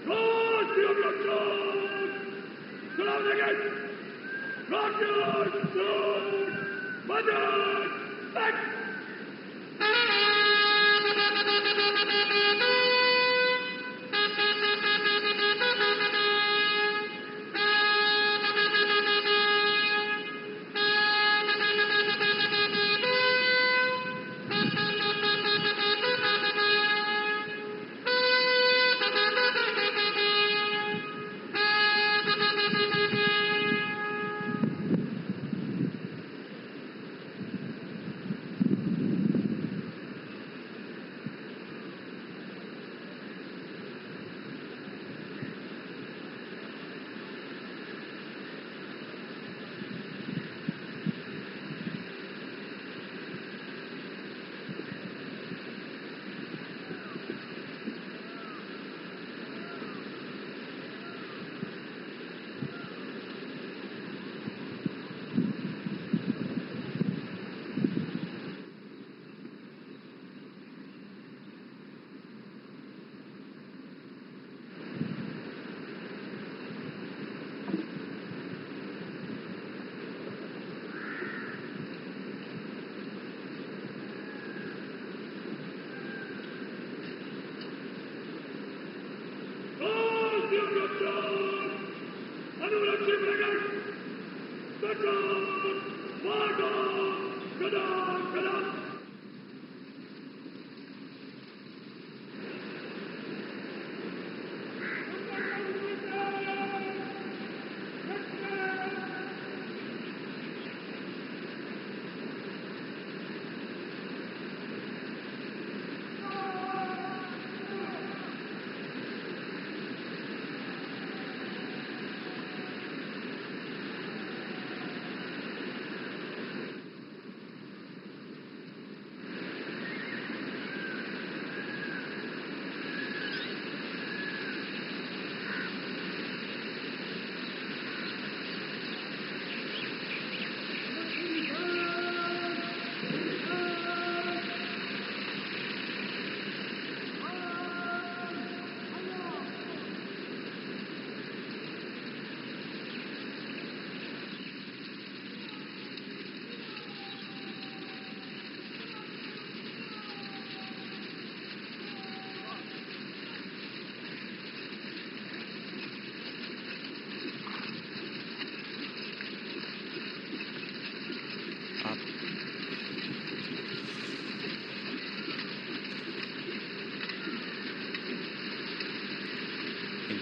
Cross the objective! Surrounding it! Rocket! Shoot! Budget! Back!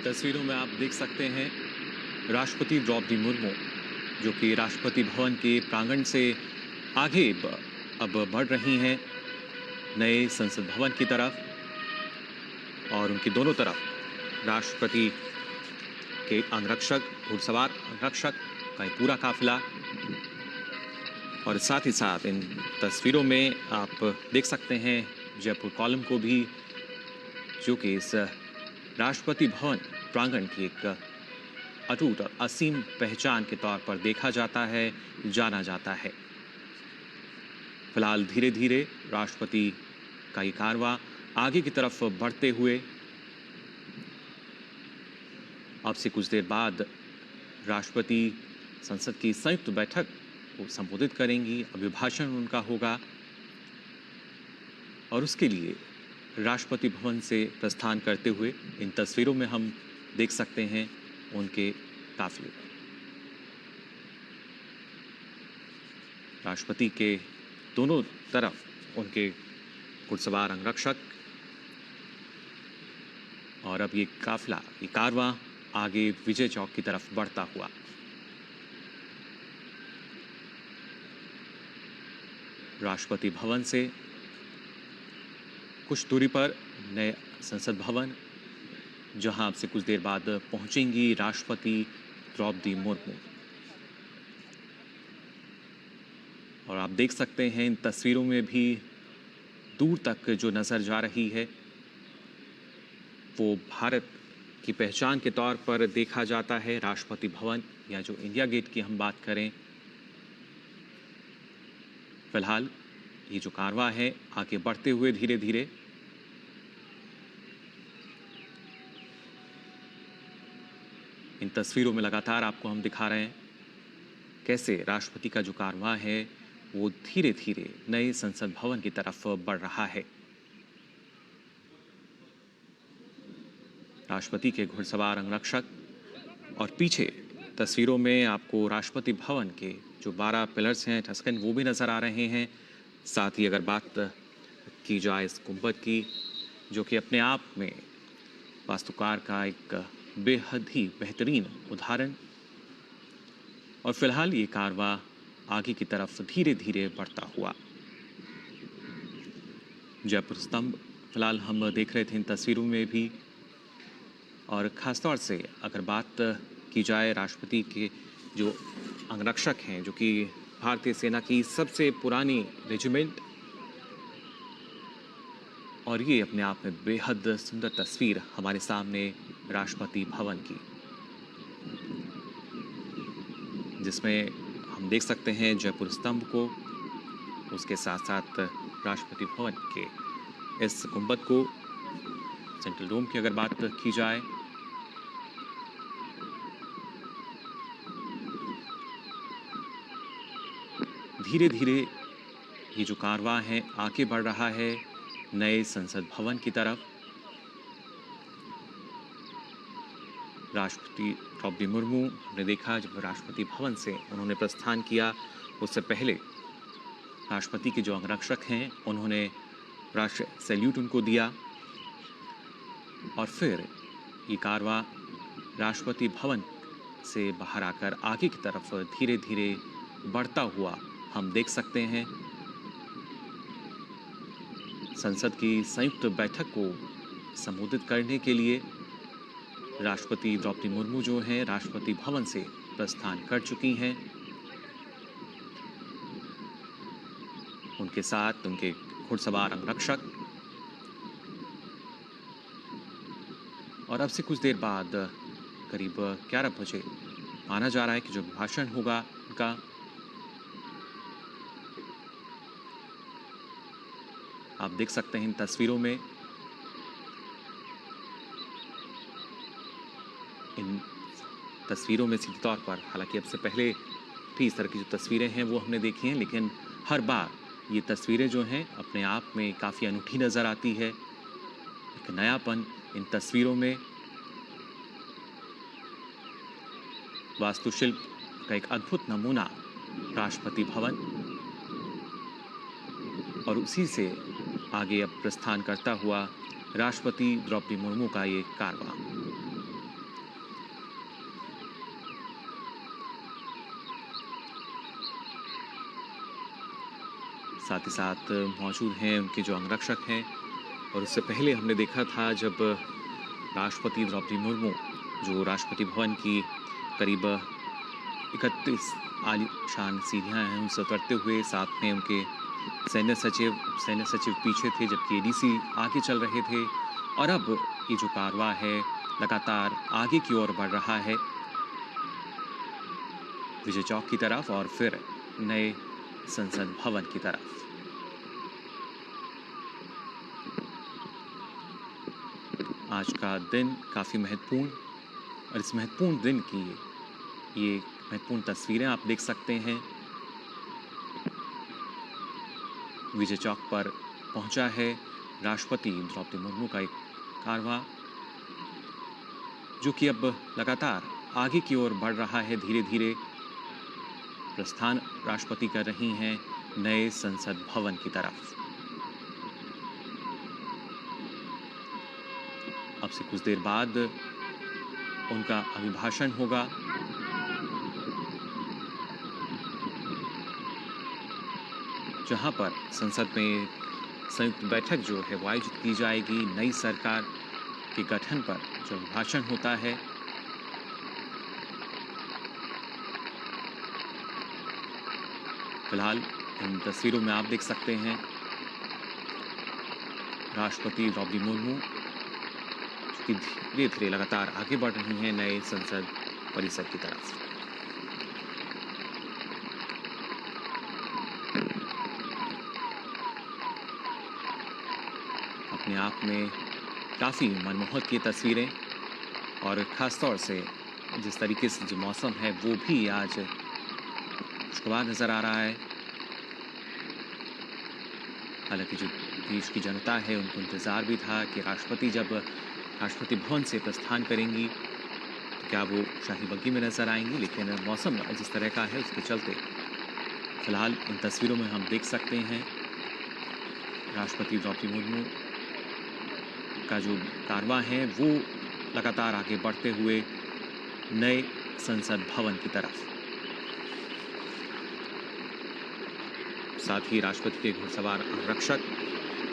तस्वीरों में आप देख सकते हैं राष्ट्रपति द्रौपदी मुर्मू जो कि राष्ट्रपति भवन के प्रांगण से आगे अब बढ़ रही हैं नए संसद भवन की तरफ और उनकी दोनों तरफ राष्ट्रपति के अंगरक्षक, घुड़सवार अंगरक्षक का एक पूरा काफिला। और साथ ही साथ इन तस्वीरों में आप देख सकते हैं जयपुर कॉलम को भी, जो कि इस राष्ट्रपति भवन प्रांगण की एक अटूट और असीम पहचान के तौर पर देखा जाता है, जाना जाता है। फिलहाल धीरे धीरे राष्ट्रपति का ये कारवां आगे की तरफ बढ़ते हुए अब से कुछ देर बाद राष्ट्रपति संसद की संयुक्त बैठक को संबोधित करेंगी। अभिभाषण उनका होगा और उसके लिए राष्ट्रपति भवन से प्रस्थान करते हुए इन तस्वीरों में हम देख सकते हैं उनके काफिले। राष्ट्रपति के दोनों तरफ उनके घुड़सवार अंगरक्षक और अब ये काफिला, ये कारवां आगे विजय चौक की तरफ बढ़ता हुआ। राष्ट्रपति भवन से कुछ दूरी पर नए संसद भवन, जहां अब से कुछ देर बाद पहुंचेंगी राष्ट्रपति द्रौपदी मुर्मू। और आप देख सकते हैं इन तस्वीरों में भी दूर तक जो नजर जा रही है वो भारत की पहचान के तौर पर देखा जाता है। राष्ट्रपति भवन या जो इंडिया गेट की हम बात करें, फिलहाल ये जो कारवां है आगे बढ़ते हुए धीरे धीरे तस्वीरों में लगातार आपको हम दिखा रहे हैं कैसे राष्ट्रपति का जो कारवां है वो धीरे धीरे नए संसद भवन की तरफ बढ़ रहा है। राष्ट्रपति के घुड़सवार अंगरक्षक और पीछे तस्वीरों में आपको राष्ट्रपति भवन के जो 12 पिलर्स हैं ठस्कन वो भी नजर आ रहे हैं। साथ ही अगर बात की जाए इस गुंबद की, जो कि अपने आप में वास्तुकार का एक बेहद ही बेहतरीन उदाहरण, और फिलहाल ये कारवां आगे की तरफ धीरे धीरे बढ़ता हुआ। जयपुर स्तंभ फिलहाल हम देख रहे थे इन तस्वीरों में भी, और ख़ासतौर से अगर बात की जाए राष्ट्रपति के जो अंगरक्षक हैं, जो कि भारतीय सेना की सबसे पुरानी रेजिमेंट, और ये अपने आप में बेहद सुंदर तस्वीर हमारे सामने राष्ट्रपति भवन की, जिसमें हम देख सकते हैं जयपुर स्तंभ को, उसके साथ साथ राष्ट्रपति भवन के इस गुंबद को, सेंट्रल डोम की अगर बात की जाए, धीरे धीरे ये जो कारवां है आगे बढ़ रहा है नए संसद भवन की तरफ। राष्ट्रपति द्रौपदी मुर्मू ने देखा जब राष्ट्रपति भवन से उन्होंने प्रस्थान किया, उससे पहले राष्ट्रपति के जो अंगरक्षक हैं उन्होंने राष्ट्र सैल्यूट उनको दिया, और फिर ये कारवां राष्ट्रपति भवन से बाहर आकर आगे की तरफ धीरे धीरे बढ़ता हुआ हम देख सकते हैं। संसद की संयुक्त बैठक को संबोधित करने के लिए राष्ट्रपति द्रौपदी मुर्मू जो हैं राष्ट्रपति भवन से प्रस्थान कर चुकी हैं। उनके साथ उनके घुड़सवार अंगरक्षक, और अब से कुछ देर बाद करीब 11 बजे माना जा रहा है कि जो भाषण होगा उनका, आप देख सकते हैं इन तस्वीरों में, इन तस्वीरों में सीधे तौर पर, हालांकि अब से पहले भी इस तरह की जो तस्वीरें हैं वो हमने देखी हैं, लेकिन हर बार ये तस्वीरें जो हैं अपने आप में काफ़ी अनूठी नज़र आती है। एक नयापन इन तस्वीरों में, वास्तुशिल्प का एक अद्भुत नमूना राष्ट्रपति भवन, और उसी से आगे अब प्रस्थान करता हुआ राष्ट्रपति द्रौपदी मुर्मू का ये कारवां। साथ ही साथ मौजूद हैं उनके जो अंगरक्षक हैं, और उससे पहले हमने देखा था जब राष्ट्रपति द्रौपदी मुर्मू जो राष्ट्रपति भवन की करीब 31 आलीशान सीढ़ियां हैं उनसे उतरते हुए, साथ में उनके सैन्य सचिव पीछे थे, जबकि एडीसी आगे चल रहे थे, और अब ये जो कारवां है लगातार आगे की ओर बढ़ रहा है विजय चौक की तरफ और फिर नए संसद भवन की तरफ। आज का दिन काफ़ी महत्वपूर्ण, और इस महत्वपूर्ण दिन की ये महत्वपूर्ण तस्वीरें आप देख सकते हैं। विजय चौक पर पहुंचा है राष्ट्रपति द्रौपदी मुर्मू का एक कारवां, जो कि अब लगातार आगे की ओर बढ़ रहा है। धीरे धीरे प्रस्थान राष्ट्रपति कर रही हैं नए संसद भवन की तरफ। अब से कुछ देर बाद उनका अभिभाषण होगा, जहां पर संसद में संयुक्त बैठक जो है वो आयोजित की जाएगी। नई सरकार के गठन पर जो भाषण होता है, फिलहाल इन तस्वीरों में आप देख सकते हैं राष्ट्रपति द्रौपदी मुर्मू की धीरे धीरे लगातार आगे बढ़ रही हैं नए संसद परिसर की तरफ। अपने आप में काफ़ी मनमोहक ये तस्वीरें, और ख़ास तौर से जिस तरीके से जो मौसम है वो भी आज खुशगवार नज़र आ रहा है। हालांकि जो देश की जनता है उनको इंतज़ार भी था कि राष्ट्रपति जब राष्ट्रपति भवन से प्रस्थान करेंगी तो क्या वो शाही बग्गी में नज़र आएंगी, लेकिन मौसम जिस तरह का है उसके चलते फिलहाल इन तस्वीरों में हम देख सकते हैं राष्ट्रपति द्रौपदी मुर्मू का जो कारवां है वो लगातार आगे बढ़ते हुए नए संसद भवन की तरफ। साथ ही राष्ट्रपति के घुड़सवार रक्षक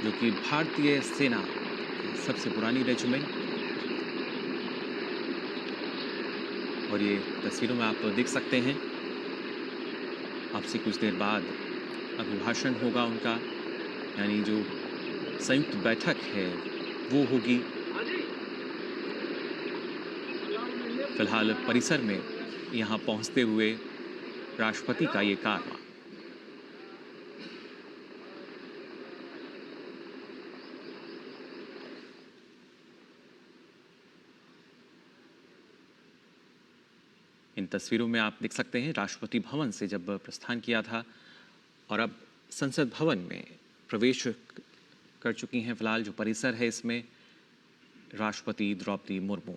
जो कि भारतीय सेना की सबसे पुरानी रेजिमेंट, और ये तस्वीरों में आप देख सकते हैं अब से कुछ देर बाद अभिभाषण होगा उनका, यानी जो संयुक्त बैठक है वो होगी। फिलहाल परिसर में यहाँ पहुँचते हुए राष्ट्रपति का ये कारवां। इन तस्वीरों में आप देख सकते हैं राष्ट्रपति भवन से जब प्रस्थान किया था और अब संसद भवन में प्रवेश कर चुकी हैं। फिलहाल जो परिसर है इसमें राष्ट्रपति द्रौपदी मुर्मू।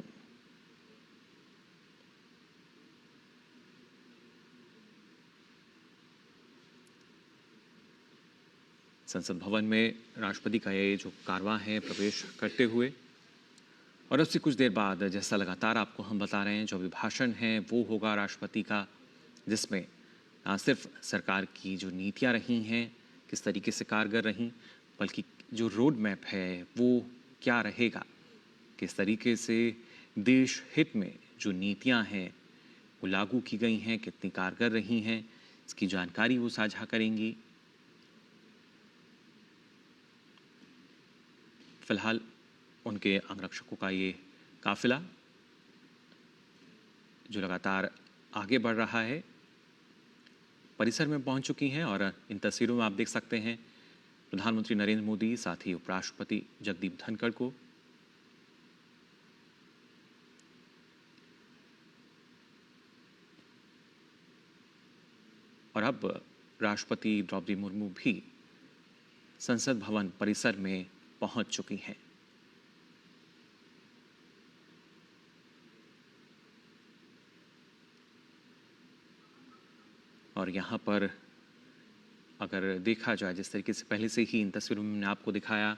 संसद भवन में राष्ट्रपति का ये जो कारवां है प्रवेश करते हुए, और अब से कुछ देर बाद जैसा लगातार आपको हम बता रहे हैं जो अभिभाषण है वो होगा राष्ट्रपति का, जिसमें ना सिर्फ सरकार की जो नीतियां रही हैं किस तरीके से कारगर रहीं, बल्कि जो रोड मैप है वो क्या रहेगा, किस तरीके से देश हित में जो नीतियां हैं वो लागू की गई हैं, कितनी कारगर रही हैं, इसकी जानकारी वो साझा करेंगी। फिलहाल उनके अंगरक्षकों का ये काफिला जो लगातार आगे बढ़ रहा है परिसर में पहुंच चुकी हैं, और इन तस्वीरों में आप देख सकते हैं प्रधानमंत्री नरेंद्र मोदी, साथ ही उपराष्ट्रपति जगदीप धनखड़ को। और अब राष्ट्रपति द्रौपदी मुर्मू भी संसद भवन परिसर में पहुंच चुकी हैं। और यहाँ पर अगर देखा जाए जिस तरीके से पहले से ही इन तस्वीरों में मैंने आपको दिखाया,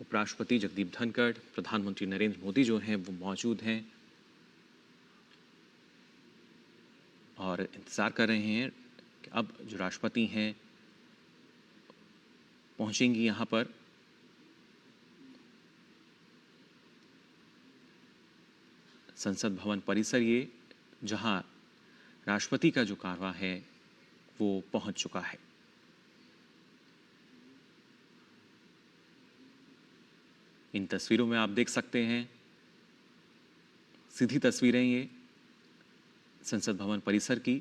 उपराष्ट्रपति जगदीप धनखड़, प्रधानमंत्री नरेंद्र मोदी जो हैं वो मौजूद हैं और इंतज़ार कर रहे हैं कि अब जो राष्ट्रपति हैं पहुँचेंगी यहाँ पर। संसद भवन परिसर ये जहाँ राष्ट्रपति का जो कारवां है वो पहुंच चुका है। इन तस्वीरों में आप देख सकते हैं सीधी तस्वीरें ये संसद भवन परिसर की,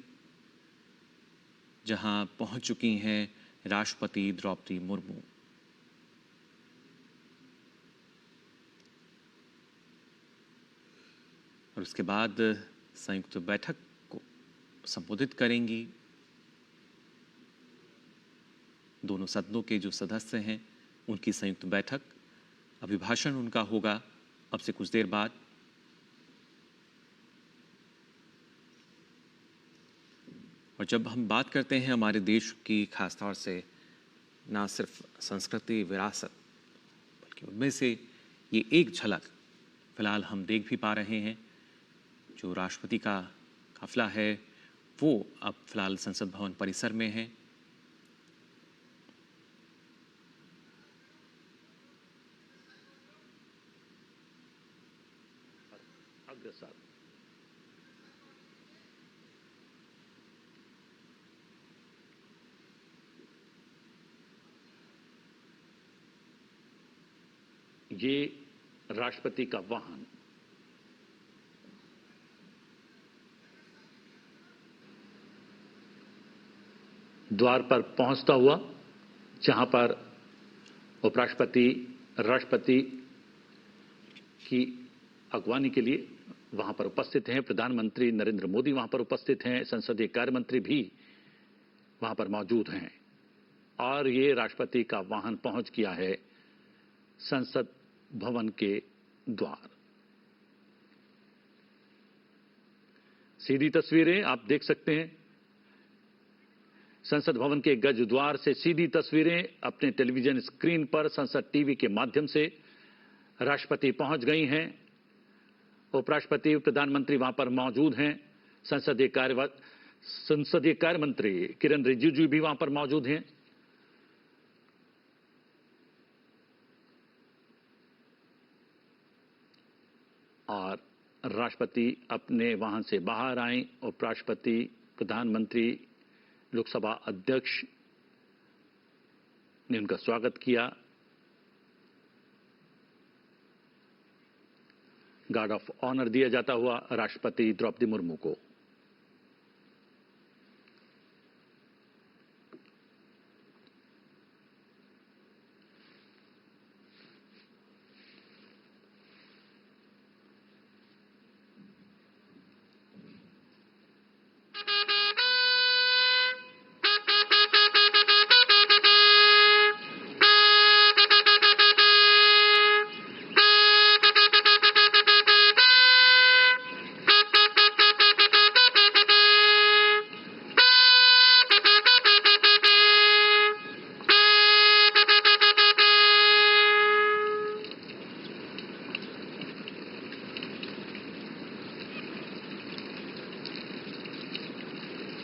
जहां पहुंच चुकी हैं राष्ट्रपति द्रौपदी मुर्मू। और उसके बाद संयुक्त बैठक को संबोधित करेंगी। दोनों सदनों के जो सदस्य हैं उनकी संयुक्त बैठक, अभिभाषण उनका होगा अब से कुछ देर बाद। और जब हम बात करते हैं हमारे देश की, खासतौर से ना सिर्फ संस्कृति विरासत बल्कि उनमें से ये एक झलक फिलहाल हम देख भी पा रहे हैं। जो राष्ट्रपति का काफिला है वो अब फिलहाल संसद भवन परिसर में है। अग्रसर ये राष्ट्रपति का वाहन द्वार पर पहुंचता हुआ, जहां पर उपराष्ट्रपति राष्ट्रपति की अगवानी के लिए वहां पर उपस्थित हैं, प्रधानमंत्री नरेंद्र मोदी वहां पर उपस्थित हैं, संसदीय कार्य मंत्री भी वहां पर मौजूद हैं और ये राष्ट्रपति का वाहन पहुंच गया है संसद भवन के द्वार। सीधी तस्वीरें आप देख सकते हैं, संसद भवन के गज द्वार से सीधी तस्वीरें अपने टेलीविजन स्क्रीन पर संसद टीवी के माध्यम से राष्ट्रपति पहुंच गई हैं। उपराष्ट्रपति, प्रधानमंत्री वहां पर मौजूद हैं। संसदीय कार्य मंत्री किरण रिजिजू भी वहां पर मौजूद हैं। और राष्ट्रपति अपने वाहन से बाहर आए। उपराष्ट्रपति, प्रधानमंत्री, लोकसभा अध्यक्ष ने उनका स्वागत किया। गार्ड ऑफ ऑनर दिया जाता हुआ राष्ट्रपति द्रौपदी मुर्मू को।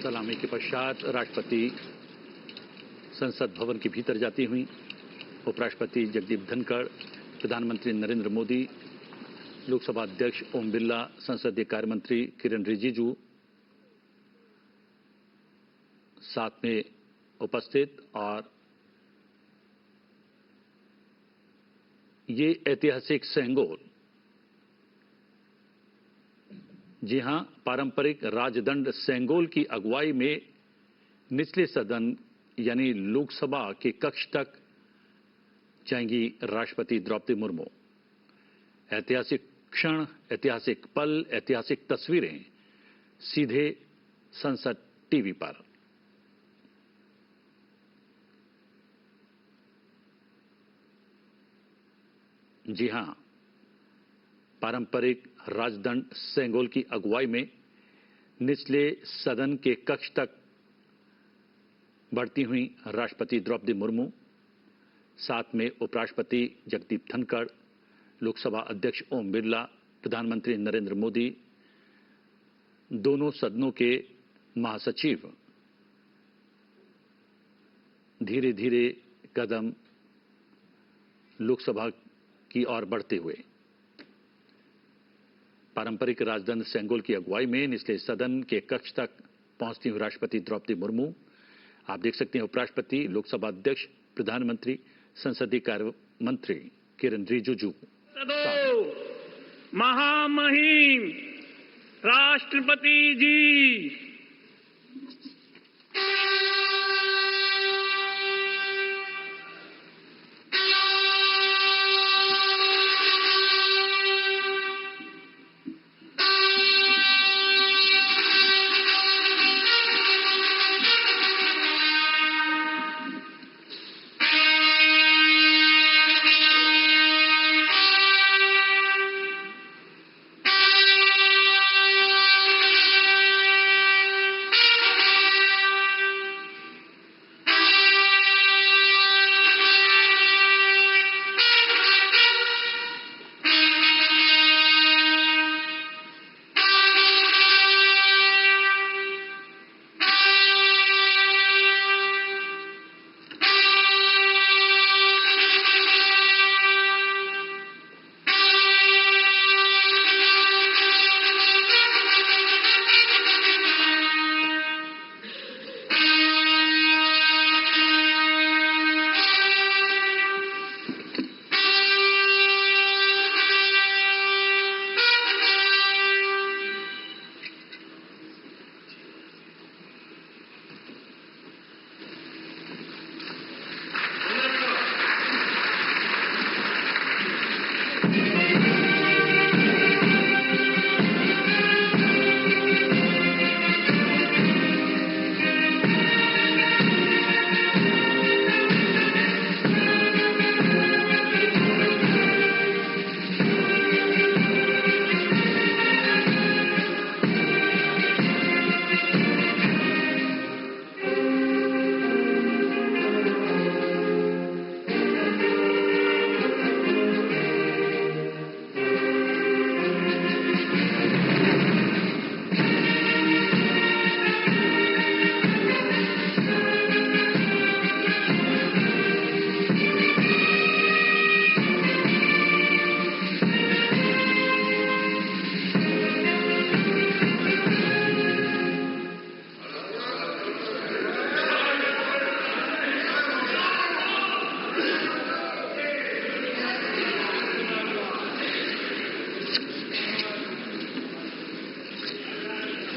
सलामी के पश्चात राष्ट्रपति संसद भवन के भीतर जाती हुई। उपराष्ट्रपति जगदीप धनखड़, प्रधानमंत्री नरेंद्र मोदी, लोकसभा अध्यक्ष ओम बिरला, संसदीय कार्य मंत्री किरण रिजिजू साथ में उपस्थित। और ये ऐतिहासिक सेंगोल, जी हां, पारंपरिक राजदंड सेंगोल की अगुवाई में निचले सदन यानी लोकसभा के कक्ष तक जाएंगी राष्ट्रपति द्रौपदी मुर्मू। ऐतिहासिक क्षण, ऐतिहासिक पल, ऐतिहासिक तस्वीरें सीधे संसद टीवी पर। जी हां, पारंपरिक राजदंड सेंगोल की अगुवाई में निचले सदन के कक्ष तक बढ़ती हुई राष्ट्रपति द्रौपदी मुर्मू, साथ में उपराष्ट्रपति जगदीप धनखड़, लोकसभा अध्यक्ष ओम बिरला, प्रधानमंत्री नरेंद्र मोदी, दोनों सदनों के महासचिव धीरे धीरे कदम लोकसभा की ओर बढ़ते हुए। पारंपरिक राजदंड सेंगोल की अगुवाई में निचले सदन के कक्ष तक पहुंचती हुई राष्ट्रपति द्रौपदी मुर्मू, आप देख सकते हैं उपराष्ट्रपति, लोकसभा अध्यक्ष, प्रधानमंत्री, संसदीय कार्य मंत्री किरण रिजिजू। महामहिम राष्ट्रपति जी,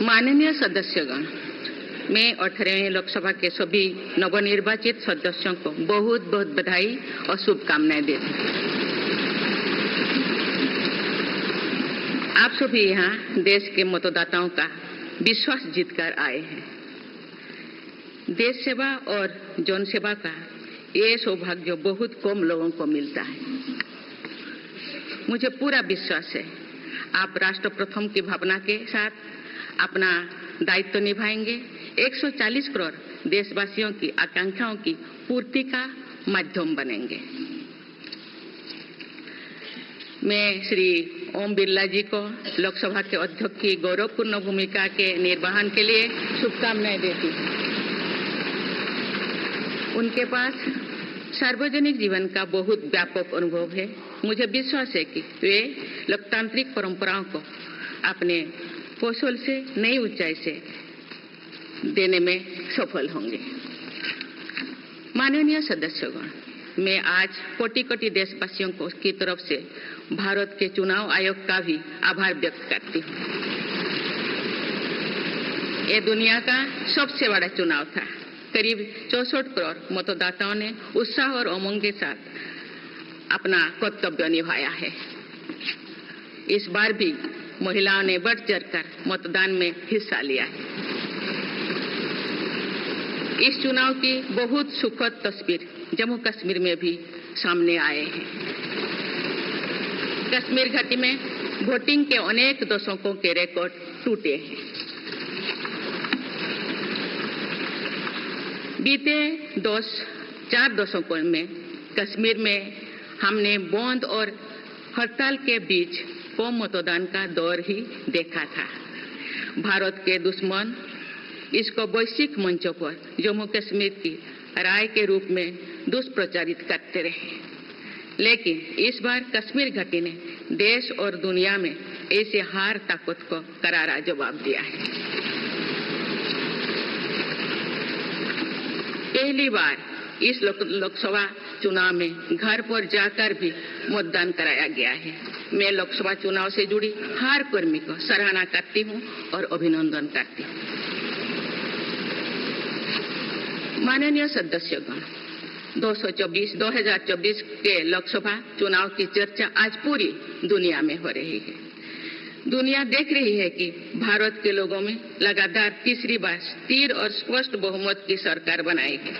माननीय सदस्यगण, मैं 18वें लोकसभा के सभी नवनिर्वाचित सदस्यों को बहुत बहुत बधाई और शुभकामनाएं देती हूँ। आप सभी यहाँ देश के मतदाताओं का विश्वास जीतकर आए हैं। देश सेवा और जन सेवा का ये सौभाग्य बहुत कम लोगों को मिलता है। मुझे पूरा विश्वास है आप राष्ट्र प्रथम की भावना के साथ अपना दायित्व निभाएंगे, 140 करोड़ देशवासियों की आकांक्षाओं की पूर्ति का माध्यम बनेंगे। मैं श्री ओम बिरला जी को लोकसभा के अध्यक्ष की गौरवपूर्ण भूमिका के निर्वहन के लिए शुभकामनाएं देती हूँ। उनके पास सार्वजनिक जीवन का बहुत व्यापक अनुभव है। मुझे विश्वास है कि वे लोकतांत्रिक परंपराओं को अपने कौशल से नई ऊंचाई से देने में सफल होंगे। माननीय सदस्यगण, मैं आज कोटि कोटि देशवासियों को की तरफ से भारत के चुनाव आयोग का भी आभार व्यक्त करती हूँ। ये दुनिया का सबसे बड़ा चुनाव था। करीब 64 करोड़ मतदाताओं ने उत्साह और उमंग के साथ अपना कर्तव्य निभाया है। इस बार भी महिलाओं ने बढ़ चढ़कर मतदान में हिस्सा लिया है। इस चुनाव की बहुत सुखद तस्वीर जम्मू कश्मीर में भी सामने आए हैं। कश्मीर घाटी में वोटिंग के अनेक दशकों के रिकॉर्ड टूटे हैं। बीते 4 दशकों में कश्मीर में हमने बंद और हड़ताल के बीच कम मतदान का दौर ही देखा था। भारत के दुश्मन इसको वैश्विक मंचों पर जम्मू कश्मीर की राय के रूप में दुष्प्रचारित करते रहे, लेकिन इस बार कश्मीर घाटी ने देश और दुनिया में ऐसे हार ताकत को करारा जवाब दिया है। पहली बार इस लोकसभा चुनाव में घर पर जाकर भी मतदान कराया गया है। मैं लोकसभा चुनाव से जुड़ी हर कर्मी को सराहना करती हूं और अभिनंदन करती हूं। माननीय सदस्यगण, 2024 के लोकसभा चुनाव की चर्चा आज पूरी दुनिया में हो रही है। दुनिया देख रही है कि भारत के लोगों में लगातार तीसरी बार स्थिर और स्पष्ट बहुमत की सरकार बनाई है।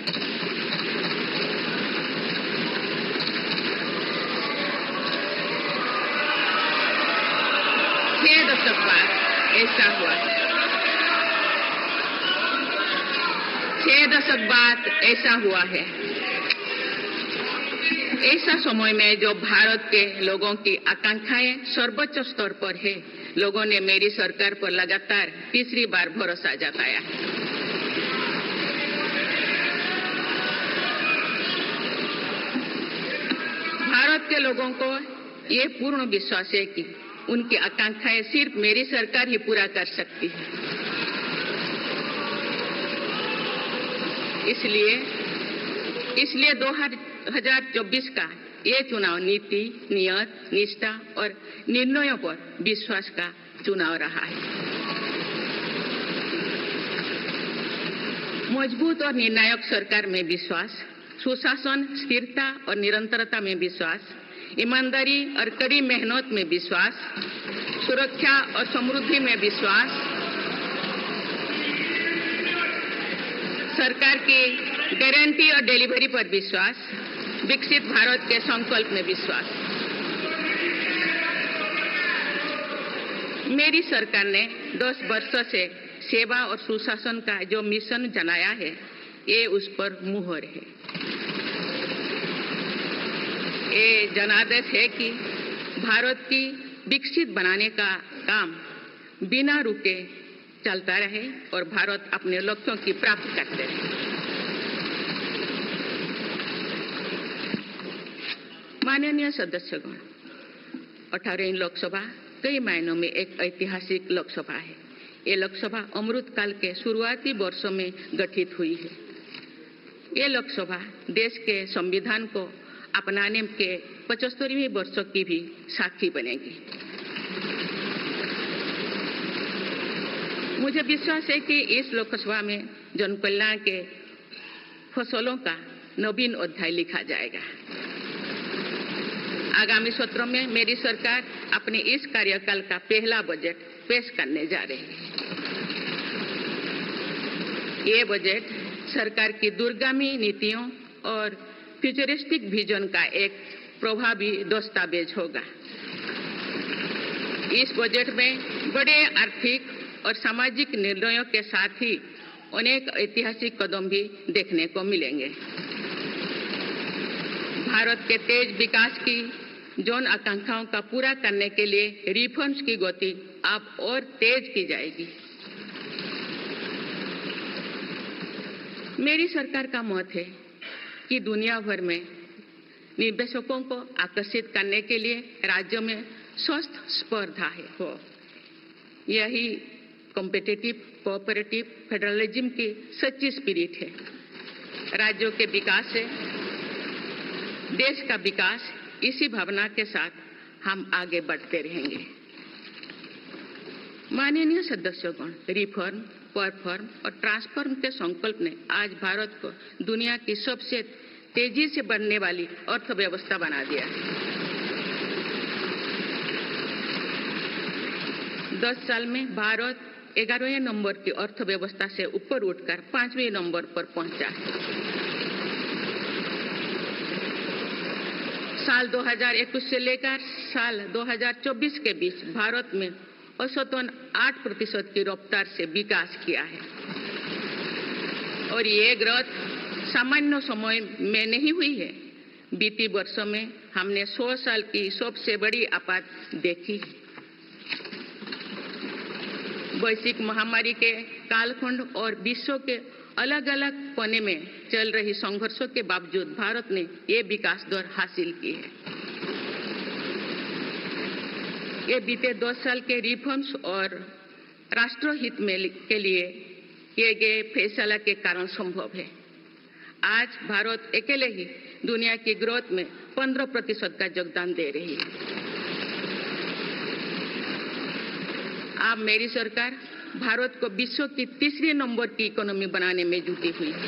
छह दशक बाद ऐसा हुआ है। 6 दशक बाद ऐसा हुआ है। ऐसा समय में जो भारत के लोगों की आकांक्षाएं सर्वोच्च स्तर पर है, लोगों ने मेरी सरकार पर लगातार तीसरी बार भरोसा जताया है। भारत के लोगों को ये पूर्ण विश्वास है कि उनकी आकांक्षाएं सिर्फ मेरी सरकार ही पूरा कर सकती है। इसलिए 2024 का ये चुनाव नीति, नियत, निष्ठा और निर्णयों पर विश्वास का चुनाव रहा है। मजबूत और निर्णायक सरकार में विश्वास, सुशासन, स्थिरता और निरंतरता में विश्वास, ईमानदारी और कड़ी मेहनत में विश्वास, सुरक्षा और समृद्धि में विश्वास, सरकार की गारंटी और डिलीवरी पर विश्वास, विकसित भारत के संकल्प में विश्वास। मेरी सरकार ने 10 वर्षों से सेवा और सुशासन का जो मिशन जनाया है, ये उस पर मुहर है। ये जनादेश है कि भारत की विकसित बनाने का काम बिना रुके चलता रहे और भारत अपने लक्ष्यों की प्राप्ति करते रहे। माननीय सदस्यगण, 18वीं लोकसभा कई मायनों में एक ऐतिहासिक लोकसभा है। ये लोकसभा अमृतकाल के शुरुआती वर्षों में गठित हुई है। ये लोकसभा देश के संविधान को अपनाने के 75वें वर्षों की भी साक्षी बनेगी। मुझे विश्वास है कि इस लोकसभा में जन कल्याण के फसलों का नवीन अध्याय लिखा जाएगा। आगामी सत्रों में मेरी सरकार अपने इस कार्यकाल का पहला बजट पेश करने जा रही है। ये बजट सरकार की दूरगामी नीतियों और फ्यूचरिस्टिक विजन का एक प्रभावी दस्तावेज होगा। इस बजट में बड़े आर्थिक और सामाजिक निर्णयों के साथ ही अनेक ऐतिहासिक कदम भी देखने को मिलेंगे। भारत के तेज विकास की जन आकांक्षाओं का पूरा करने के लिए रिफॉर्म्स की गति अब और तेज की जाएगी। मेरी सरकार का मत है कि दुनिया भर में निवेशकों को आकर्षित करने के लिए राज्यों में स्वस्थ स्पर्धा हो। यही कॉम्पिटिटिव कोऑपरेटिव फेडरलिज्म की सच्ची स्पिरिट है। राज्यों के विकास से देश का विकास, इसी भावना के साथ हम आगे बढ़ते रहेंगे। माननीय सदस्यगण, रिफॉर्म, परफॉर्म और ट्रांसफॉर्म के संकल्प ने आज भारत को दुनिया की सबसे तेजी से बढ़ने वाली अर्थव्यवस्था बना दिया है। 10 साल में भारत 11वें नंबर की अर्थव्यवस्था से ऊपर उठकर 5वें नंबर पर पहुंचा है। साल 2021 से लेकर साल 2024 के बीच भारत में औसतन 8% की रफ्तार से विकास किया है और ये ग्रोथ सामान्य समय में नहीं हुई है। बीती वर्षों में हमने 100 साल की सबसे बड़ी आपात देखी। वैश्विक महामारी के कालखंड और विश्व के अलग अलग कोने में चल रही संघर्षों के बावजूद भारत ने ये विकास दर हासिल की है। ये बीते 10 साल के रिफॉर्म्स और राष्ट्रहित में के लिए किए गए फैसला के कारण संभव है। आज भारत अकेले ही दुनिया की ग्रोथ में 15% का योगदान दे रही है। अब मेरी सरकार भारत को विश्व की 3रे नंबर की इकोनॉमी बनाने में जुटी हुई है।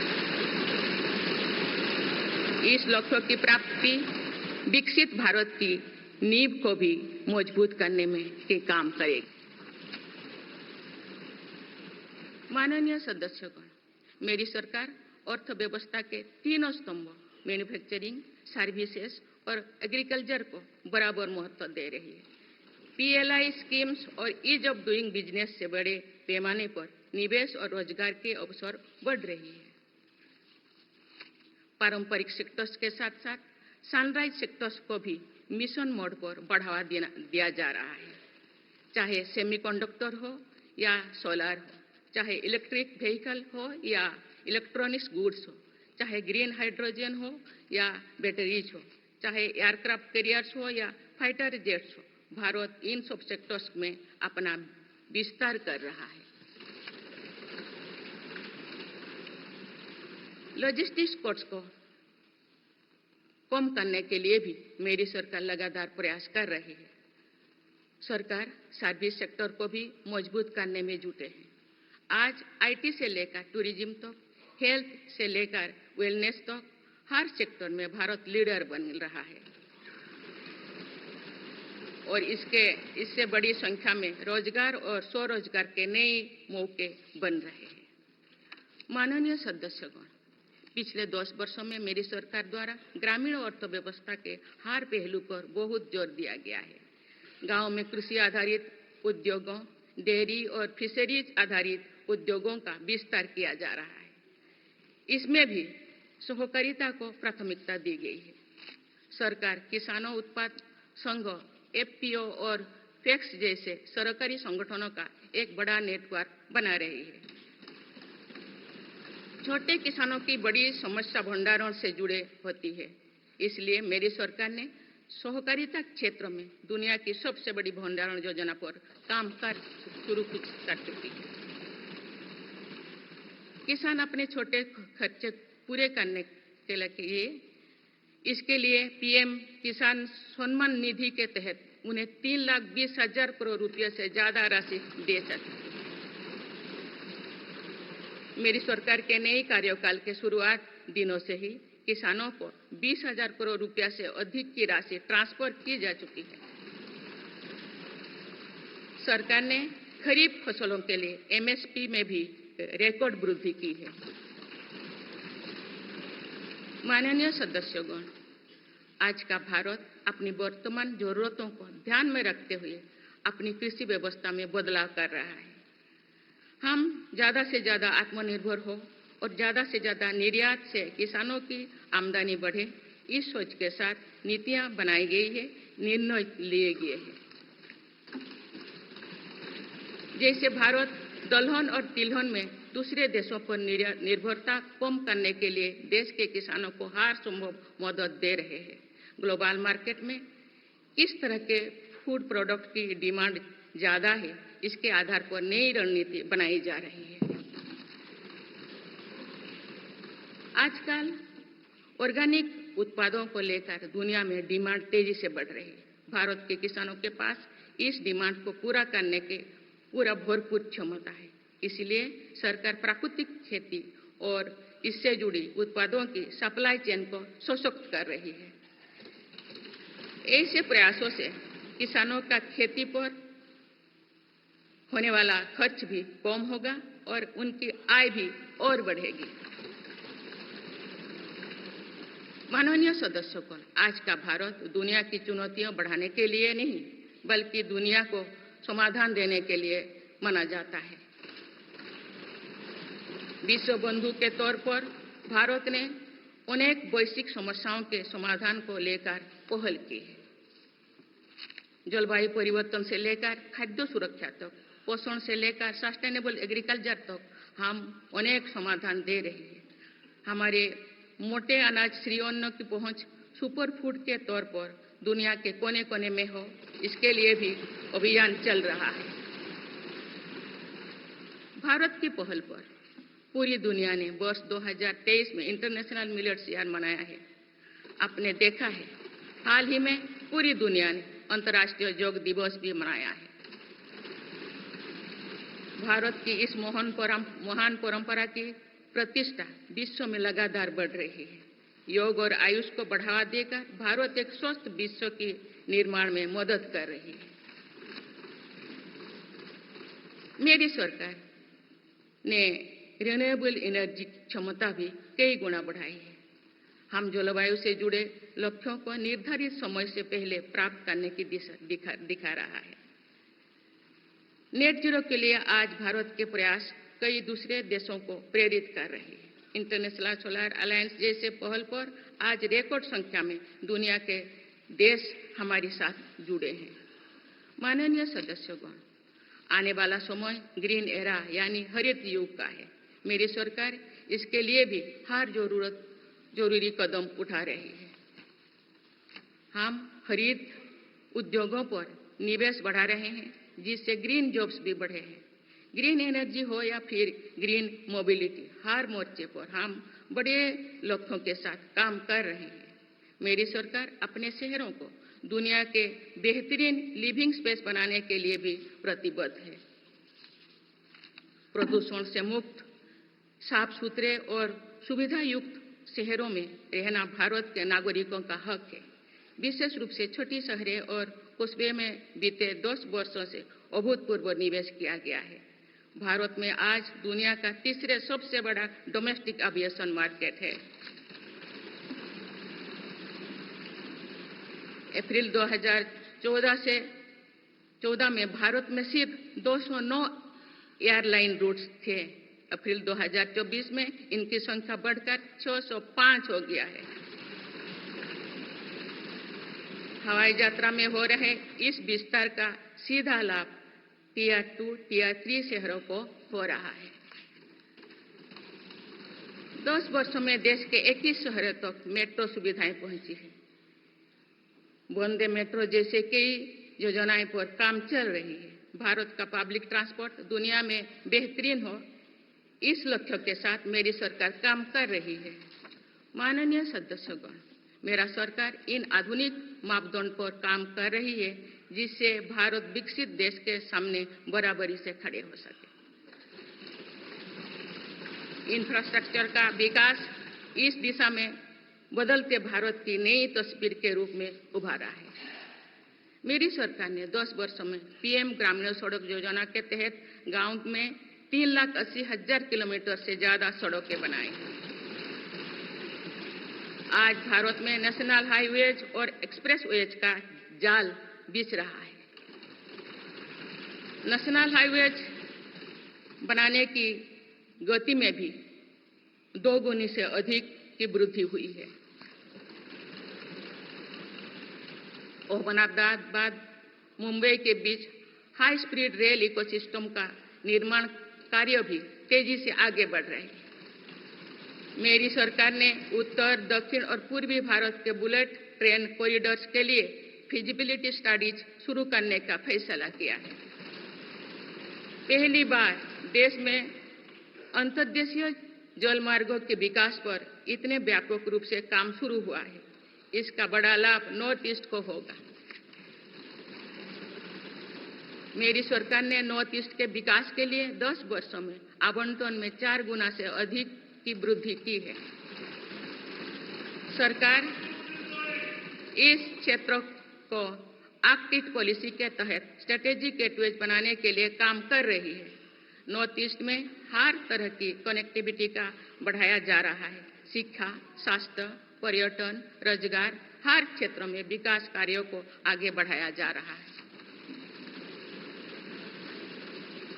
इस लक्ष्य की प्राप्ति विकसित भारत की नींव को भी मजबूत करने में के काम करेगी। माननीय सदस्यगण, मेरी सरकार अर्थव्यवस्था के 3 स्तंभ मैन्युफैक्चरिंग, सर्विसेज और एग्रीकल्चर को बराबर महत्व दे रही है। PLI स्कीम्स और ईज ऑफ डूइंग बिजनेस से बड़े पैमाने पर निवेश और रोजगार के अवसर बढ़ रही है। पारंपरिक सेक्टर्स के साथ साथ सनराइज सेक्टर्स को भी मिशन मोड पर बढ़ावा दिया जा रहा है। चाहे सेमीकंडक्टर हो या सोलर हो, चाहे इलेक्ट्रिक व्हीकल हो या इलेक्ट्रॉनिक्स गुड्स हो, चाहे ग्रीन हाइड्रोजन हो या बैटरीज हो, चाहे एयरक्राफ्ट कैरियर्स हो या फाइटर जेट्स हो, भारत इन सब सेक्टर्स में अपना विस्तार कर रहा है। लॉजिस्टिक्स कॉस्ट को कम करने के लिए भी मेरी सरकार लगातार प्रयास कर रही है। सरकार सर्विस सेक्टर को भी मजबूत करने में जुटे हैं। आज IT से लेकर टूरिज्म तक, हेल्थ से लेकर वेलनेस तक हर सेक्टर में भारत लीडर बन रहा है और इससे बड़ी संख्या में रोजगार और स्वरोजगार के नए मौके बन रहे हैं। माननीय सदस्यगण, पिछले 10 वर्षों में मेरी सरकार द्वारा ग्रामीण अर्थव्यवस्था के हर पहलू पर बहुत जोर दिया गया है। गांव में कृषि आधारित उद्योगों, डेयरी और फिशरीज आधारित उद्योगों का विस्तार किया जा रहा है। इसमें भी सहकारिता को प्राथमिकता दी गई है। सरकार किसानों उत्पाद संघ, FPO और FACTS जैसे सरकारी संगठनों का एक बड़ा नेटवर्क बना रही है। छोटे किसानों की बड़ी समस्या भंडारण से जुड़े होती है, इसलिए मेरी सरकार ने सहकारिता क्षेत्र में दुनिया की सबसे बड़ी भंडारण योजना पर काम कर शुरू कर चुकी है। किसान अपने छोटे खर्चे पूरे करने के लिए इसके लिए PM किसान सम्मान निधि के तहत उन्हें 3,20,000 करोड़ रुपये से ज्यादा राशि दे सकते। मेरी सरकार के नए कार्यकाल के शुरुआत दिनों से ही किसानों को 20,000 करोड़ रुपया से अधिक की राशि ट्रांसफर की जा चुकी है। सरकार ने खरीफ फसलों के लिए एमएसपी में भी रिकॉर्ड वृद्धि की है। माननीय सदस्यगण, आज का भारत अपनी वर्तमान जरूरतों को ध्यान में रखते हुए अपनी कृषि व्यवस्था में बदलाव कर रहा है। हम ज्यादा से ज्यादा आत्मनिर्भर हो और ज्यादा से ज्यादा निर्यात से किसानों की आमदनी बढ़े, इस सोच के साथ नीतियां बनाई गई है, निर्णय लिए गए हैं। जैसे भारत दलहन और तिलहन में दूसरे देशों पर निर्भरता कम करने के लिए देश के किसानों को हर संभव मदद दे रहे हैं। ग्लोबल मार्केट में किस तरह के फूड प्रोडक्ट की डिमांड ज्यादा है, इसके आधार पर नई रणनीति बनाई जा रही है। आजकल ऑर्गेनिक उत्पादों को लेकर दुनिया में डिमांड तेजी से बढ़ रही है। भारत के किसानों के पास इस डिमांड को पूरा करने के पूरा भरपूर क्षमता है। इसलिए सरकार प्राकृतिक खेती और इससे जुड़ी उत्पादों की सप्लाई चेन को सशक्त कर रही है। ऐसे प्रयासों से किसानों का खेती पर होने वाला खर्च भी कम होगा और उनकी आय भी और बढ़ेगी। माननीय सदस्यगण, आज का भारत दुनिया की चुनौतियां बढ़ाने के लिए नहीं, बल्कि दुनिया को समाधान देने के लिए माना जाता है। विश्व बंधु के तौर पर भारत ने अनेक वैश्विक समस्याओं के समाधान को लेकर पहल की है। जलवायु परिवर्तन से लेकर खाद्य सुरक्षा तक, पोषण से लेकर सस्टेनेबल एग्रीकल्चर तक हम अनेक समाधान दे रहे हैं। हमारे मोटे अनाज श्री अन्न की पहुंच सुपर फूड के तौर पर दुनिया के कोने कोने में हो, इसके लिए भी अभियान चल रहा है। भारत की पहल पर पूरी दुनिया ने वर्ष 2023 में इंटरनेशनल मिलेट्स ईयर मनाया है। आपने देखा है, हाल ही में पूरी दुनिया ने अंतर्राष्ट्रीय योग दिवस भी मनाया है। भारत की इस महान परंपरा की प्रतिष्ठा विश्व में लगातार बढ़ रही है। योग और आयुष को बढ़ावा देकर भारत एक स्वस्थ विश्व के निर्माण में मदद कर रही है। मेरी सरकार ने रिन्यूएबल एनर्जी क्षमता भी कई गुना बढ़ाई है। हम जलवायु से जुड़े लक्ष्यों को निर्धारित समय से पहले प्राप्त करने की दिशा दिखा रहा है। नेट जीरो के लिए आज भारत के प्रयास कई दूसरे देशों को प्रेरित कर रहे हैं। इंटरनेशनल सोलर अलायंस जैसे पहल पर आज रिकॉर्ड संख्या में दुनिया के देश हमारे साथ जुड़े हैं। माननीय सदस्यगण, आने वाला समय ग्रीन एरा यानी हरित युग का है। मेरी सरकार इसके लिए भी हर जरूरी कदम उठा रही है। हम हरित उद्योगों पर निवेश बढ़ा रहे हैं, जिससे ग्रीन जॉब्स भी बढ़े हैं। ग्रीन एनर्जी हो या फिर ग्रीन मोबिलिटी, हर मोर्चे पर हम बड़े लक्ष्यों के साथ काम कर रहे हैं। मेरी सरकार अपने शहरों को दुनिया के बेहतरीन लिविंग स्पेस बनाने के लिए भी प्रतिबद्ध है। प्रदूषण से मुक्त, साफ सुथरे और सुविधा युक्त शहरों में रहना भारत के नागरिकों का हक है। विशेष रूप से छोटी शहरें और कस्बे में बीते 10 वर्षों से अभूतपूर्व निवेश किया गया है। भारत में आज दुनिया का तीसरे सबसे बड़ा डोमेस्टिक एविएशन मार्केट है। अप्रैल 2014 में भारत में सिर्फ 209 एयरलाइन रूट्स थे। अप्रैल 2024 में इनकी संख्या बढ़कर 605 हो गया है। हवाई यात्रा में हो रहे इस विस्तार का सीधा लाभ टियर 2, टियर 3 शहरों को हो रहा है। 10 वर्षों में देश के 21 शहरों तक मेट्रो सुविधाएं पहुंची है। वंदे मेट्रो जैसे कई योजनाएं पर काम चल रही है। भारत का पब्लिक ट्रांसपोर्ट दुनिया में बेहतरीन हो, इस लक्ष्य के साथ मेरी सरकार काम कर रही है। माननीय सदस्यगण, मेरा सरकार इन आधुनिक मापदंड पर काम कर रही है, जिससे भारत विकसित देश के सामने बराबरी से खड़े हो सके। इंफ्रास्ट्रक्चर का विकास इस दिशा में बदलते भारत की नई तस्वीर के रूप में उभारा है। मेरी सरकार ने 10 वर्षों में पीएम ग्रामीण सड़क योजना के तहत गांव में 3,80,000 किलोमीटर से ज्यादा सड़कें बनाई। आज भारत में नेशनल हाईवेज और एक्सप्रेसवेज का जाल बिछ रहा है। नेशनल हाईवेज बनाने की गति में भी 2 गुनी से अधिक की वृद्धि हुई है। अहमदाबाद मुंबई के बीच हाई स्पीड रेल इकोसिस्टम का निर्माण कार्य भी तेजी से आगे बढ़ रहे हैं। मेरी सरकार ने उत्तर, दक्षिण और पूर्वी भारत के बुलेट ट्रेन कॉरिडोर्स के लिए फिजिबिलिटी स्टडीज शुरू करने का फैसला किया है। पहली बार देश में अंतर्देशीय जल मार्गों के विकास पर इतने व्यापक रूप से काम शुरू हुआ है। इसका बड़ा लाभ नॉर्थ ईस्ट को होगा। मेरी सरकार ने नॉर्थ ईस्ट के विकास के लिए 10 वर्षों में आवंटन में 4 गुना से अधिक की वृद्धि की है। सरकार इस क्षेत्र को एक्ट पॉलिसी के तहत स्ट्रेटेजिक गेटवेज बनाने के लिए काम कर रही है। नॉर्थ ईस्ट में हर तरह की कनेक्टिविटी का बढ़ाया जा रहा है। शिक्षा, स्वास्थ्य, पर्यटन, रोजगार, हर क्षेत्र में विकास कार्यों को आगे बढ़ाया जा रहा है।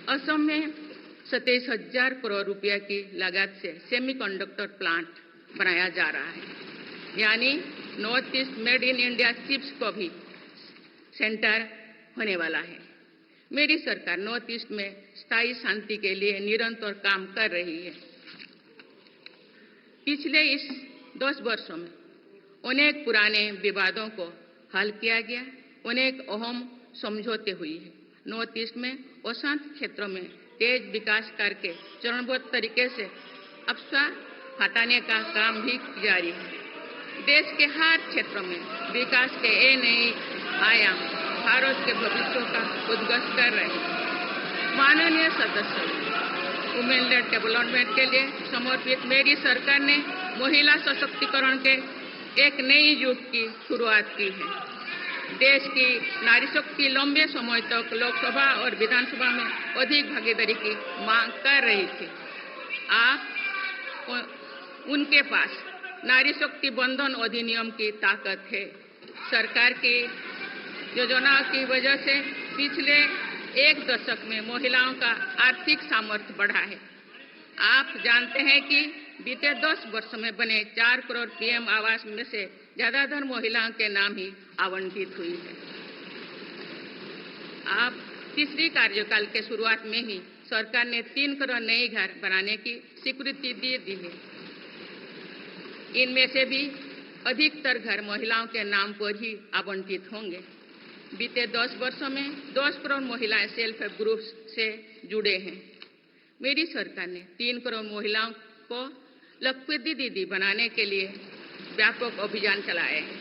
असम में 27,000 करोड़ रुपया की लागत से सेमीकंडक्टर प्लांट बनाया जा रहा है। यानी north east made in India chips को भी सेंटर होने वाला है। मेरी सरकार नॉर्थ ईस्ट में स्थायी शांति के लिए निरंतर काम कर रही है। पिछले इस 10 वर्षों में अनेक पुराने विवादों को हल किया गया, अनेक अहम समझौते हुए हैं। नॉर्थ ईस्ट में अशांत क्षेत्रों में तेज विकास करके चरणबद्ध तरीके से अफवाह हटाने का काम भी जारी है। देश के हर क्षेत्रों में विकास के ये नए आयाम भारत के भविष्य का उद्घोष कर रहे हैं। माननीय सदस्य, वुमेन लेड डेवलपमेंट के लिए समर्पित मेरी सरकार ने महिला सशक्तिकरण के एक नई युग की शुरुआत की है। देश की नारी शक्ति लंबे समय तक लोकसभा और विधानसभा में अधिक भागीदारी की मांग कर रही थी। आप उनके पास नारी शक्ति बंधन अधिनियम की ताकत है। सरकार की योजनाओं की वजह से पिछले 1 दशक में महिलाओं का आर्थिक सामर्थ्य बढ़ा है। आप जानते हैं कि बीते 10 वर्षों में बने 4 करोड़ पीएम आवास में से ज्यादातर महिलाओं के नाम ही आवंटित हुई है। आप तीसरी कार्यकाल के शुरुआत में ही सरकार ने 3 करोड़ नए घर बनाने की स्वीकृति दे दी है। इनमें से भी अधिकतर घर महिलाओं के नाम पर ही आवंटित होंगे। बीते 10 वर्षों में 10 करोड़ महिलाएं सेल्फ हेल्प ग्रुप से जुड़े हैं। मेरी सरकार ने 3 करोड़ महिलाओं को लखपति दीदी बनाने के लिए व्यापक अभियान चलाए हैं।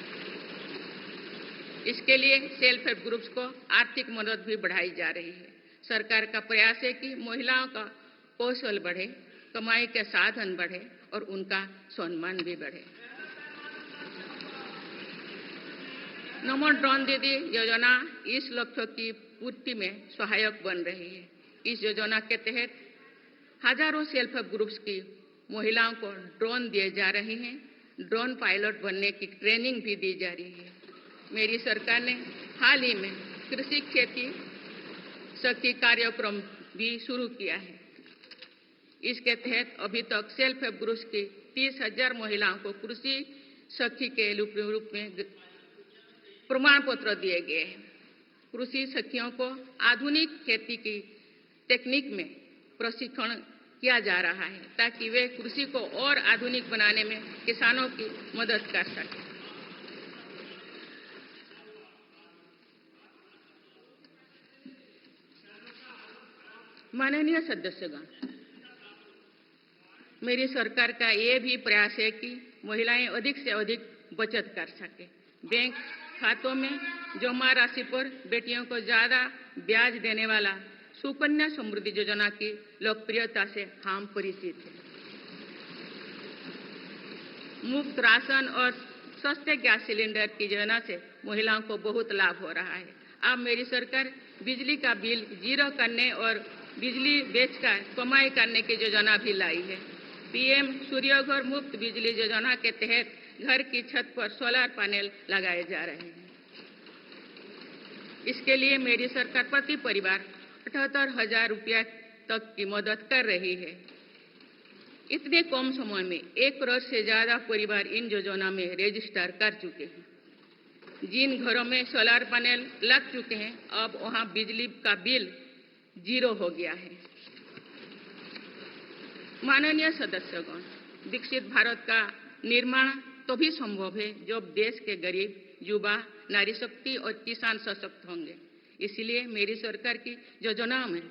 इसके लिए सेल्फ हेल्प ग्रुप्स को आर्थिक मदद भी बढ़ाई जा रही है। सरकार का प्रयास है कि महिलाओं का कौशल बढ़े, कमाई के साधन बढ़े और उनका सम्मान भी बढ़े। नमो ड्रोन दीदी योजना इस लक्ष्य की पूर्ति में सहायक बन रही है। इस योजना के तहत हजारों सेल्फ हेल्प ग्रुप्स की महिलाओं को ड्रोन दिए जा रहे हैं। ड्रोन पायलट बनने की ट्रेनिंग भी दी जा रही है। मेरी सरकार ने हाल ही में कृषि खेती सखी कार्यक्रम भी शुरू किया है। इसके तहत अभी तक सेल्फ हेल्प ग्रुप्स की 30,000 महिलाओं को कृषि सखी के रूप में प्रमाण पत्र दिए गए हैं। कृषि सखियों को आधुनिक खेती की टेक्निक में प्रशिक्षण किया जा रहा है ताकि वे कृषि को और आधुनिक बनाने में किसानों की मदद कर सकें। माननीय सदस्यगण, मेरी सरकार का ये भी प्रयास है कि महिलाएं अधिक से अधिक बचत कर सकें। बैंक खातों में जमा राशि पर बेटियों को ज्यादा ब्याज देने वाला सुकन्या समृद्धि योजना की लोकप्रियता से हम परिचित हैं। मुफ्त राशन और सस्ते गैस सिलेंडर की योजना से महिलाओं को बहुत लाभ हो रहा है। अब मेरी सरकार बिजली का बिल जीरो करने और बिजली बेचकर कमाई करने की योजना भी लाई है। पीएम सूर्यघर मुफ्त बिजली योजना के तहत घर की छत पर सोलर पैनल लगाए जा रहे हैं। इसके लिए मेरी सरकार प्रति परिवार 78,000 रुपया तक की मदद कर रही है। इतने कम समय में 1 करोड़ से ज्यादा परिवार इन योजना में रजिस्टर कर चुके हैं। जिन घरों में सोलर पैनल लग चुके हैं, अब वहां बिजली का बिल जीरो हो गया है। माननीय सदस्यगण, विकसित भारत का निर्माण तभी संभव है जब देश के गरीब, युवा, नारी शक्ति और किसान सशक्त होंगे। इसलिए मेरी सरकार की योजनाओं में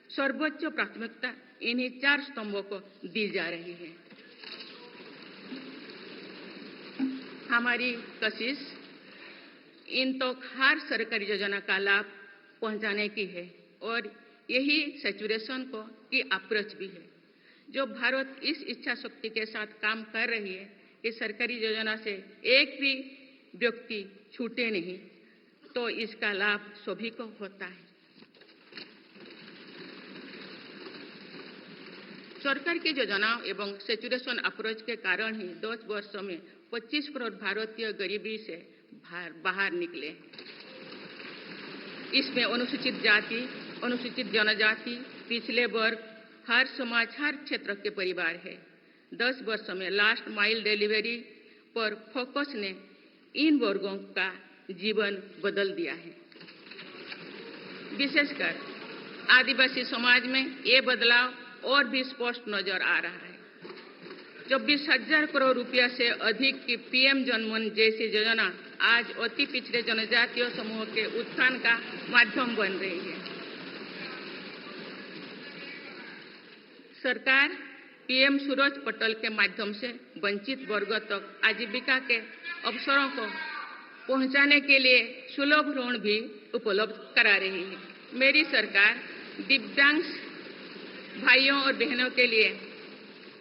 सर्वोच्च प्राथमिकता इन्हीं 4 स्तंभों को दी जा रही है। हमारी कोशिश इन तो हर सरकारी योजना का लाभ पहुंचाने की है और यही सैचुरेशन को की अप्रोच भी है। जो भारत इस इच्छा शक्ति के साथ काम कर रही है कि सरकारी योजना से एक भी व्यक्ति छूटे नहीं, तो इसका लाभ सभी को होता है। सरकार की योजनाओं एवं सैचुरेशन अप्रोच के कारण ही 10 वर्षों में 25 करोड़ भारतीय गरीबी से बाहर निकले। इसमें अनुसूचित जाति, अनुसूचित जनजाति, पिछले वर्ग, हर समाज, हर क्षेत्र के परिवार है। 10 वर्षों में लास्ट माइल डिलीवरी पर फोकस ने इन वर्गों का जीवन बदल दिया है। विशेषकर आदिवासी समाज में ये बदलाव और भी स्पष्ट नजर आ रहा है। 24,000 करोड़ रुपया से अधिक की पीएम जनमन जैसी योजना आज अति पिछड़े जनजातीय समूह के उत्थान का माध्यम बन रही है। सरकार पीएम सूरज पटल के माध्यम से वंचित वर्गों तक आजीविका के अवसरों को पहुंचाने के लिए सुलभ ऋण भी उपलब्ध करा रही है। मेरी सरकार दिव्यांग भाइयों और बहनों के लिए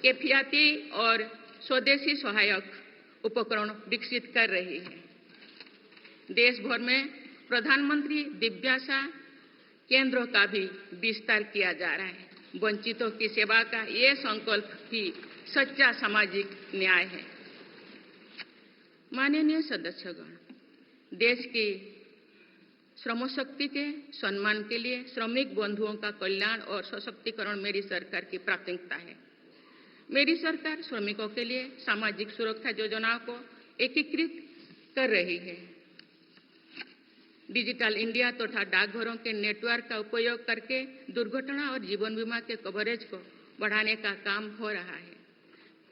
किफायती और स्वदेशी सहायक उपकरण विकसित कर रही है। देश भर में प्रधानमंत्री दिव्यांशा केंद्रों का भी विस्तार किया जा रहा है। वंचितों की सेवा का ये संकल्प ही सच्चा सामाजिक न्याय है। माननीय सदस्यगण, देश की श्रम शक्ति के सम्मान के लिए श्रमिक बंधुओं का कल्याण और सशक्तिकरण मेरी सरकार की प्राथमिकता है। मेरी सरकार श्रमिकों के लिए सामाजिक सुरक्षा योजनाओं को एकीकृत कर रही है। डिजिटल इंडिया तथा डाकघरों के नेटवर्क का उपयोग करके दुर्घटना और जीवन बीमा के कवरेज को बढ़ाने का काम हो रहा है।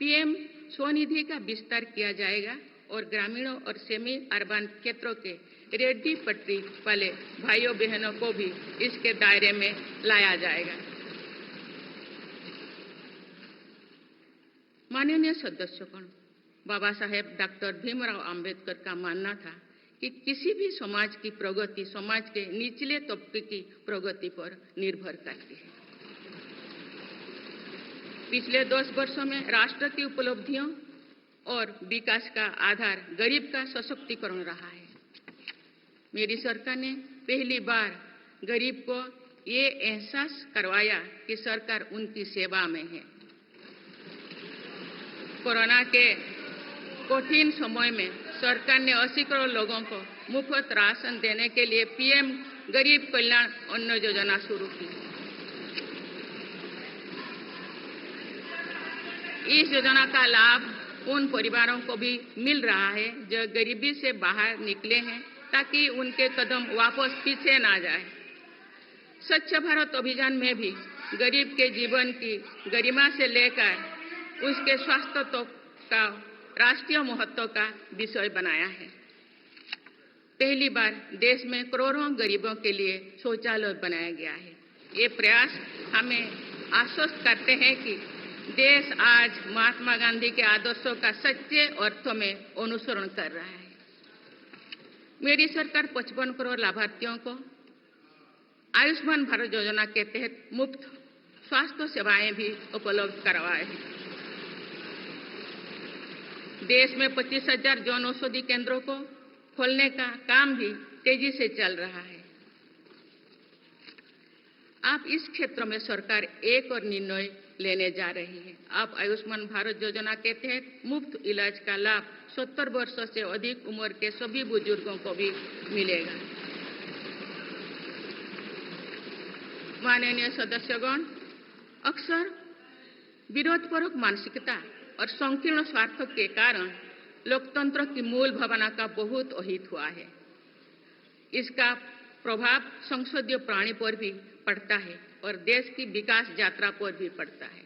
पीएम स्वनिधि का विस्तार किया जाएगा और ग्रामीणों और सेमी अर्बन क्षेत्रों के रेहड़ी पटरी वाले भाइयों बहनों को भी इसके दायरे में लाया जाएगा। माननीय सदस्यगण, बाबा साहेब डॉक्टर भीमराव अंबेडकर का मानना था कि किसी भी समाज की प्रगति समाज के निचले तबके की प्रगति पर निर्भर करती है। पिछले 10 वर्षों में राष्ट्र की उपलब्धियों और विकास का आधार गरीब का सशक्तिकरण रहा है। मेरी सरकार ने पहली बार गरीब को ये एहसास करवाया कि सरकार उनकी सेवा में है। कोरोना के कठिन समय में सरकार ने 80 करोड़ लोगों को मुफ्त राशन देने के लिए पीएम गरीब कल्याण अन्न योजना शुरू की। इस योजना का लाभ उन परिवारों को भी मिल रहा है जो गरीबी से बाहर निकले हैं, ताकि उनके कदम वापस पीछे ना जाए। स्वच्छ भारत अभियान में भी गरीब के जीवन की गरिमा से लेकर उसके स्वास्थ्य तक का राष्ट्रीय महत्व का विषय बनाया है। पहली बार देश में करोड़ों गरीबों के लिए शौचालय बनाया गया है। ये प्रयास हमें आश्वस्त करते हैं कि देश आज महात्मा गांधी के आदर्शों का सच्चे अर्थों में अनुसरण कर रहा है। मेरी सरकार 55 करोड़ लाभार्थियों को आयुष्मान भारत योजना के तहत मुफ्त स्वास्थ्य सेवाएं भी उपलब्ध करवाए हैं। देश में 25,000 जन औषधि केंद्रों को खोलने का काम भी तेजी से चल रहा है। आप इस क्षेत्र में सरकार एक और निर्णय लेने जा रही है। आप आयुष्मान भारत योजना के तहत मुफ्त इलाज का लाभ 70 वर्षों से अधिक उम्र के सभी बुजुर्गों को भी मिलेगा। माननीय सदस्यगण, अक्सर विरोधपूर्वक मानसिकता और संकीर्ण स्वार्थों के कारण लोकतंत्र की मूल भावना का बहुत अहित हुआ है। इसका प्रभाव संसदीय प्रणाली पर भी पड़ता है और देश की विकास यात्रा पर भी पड़ता है।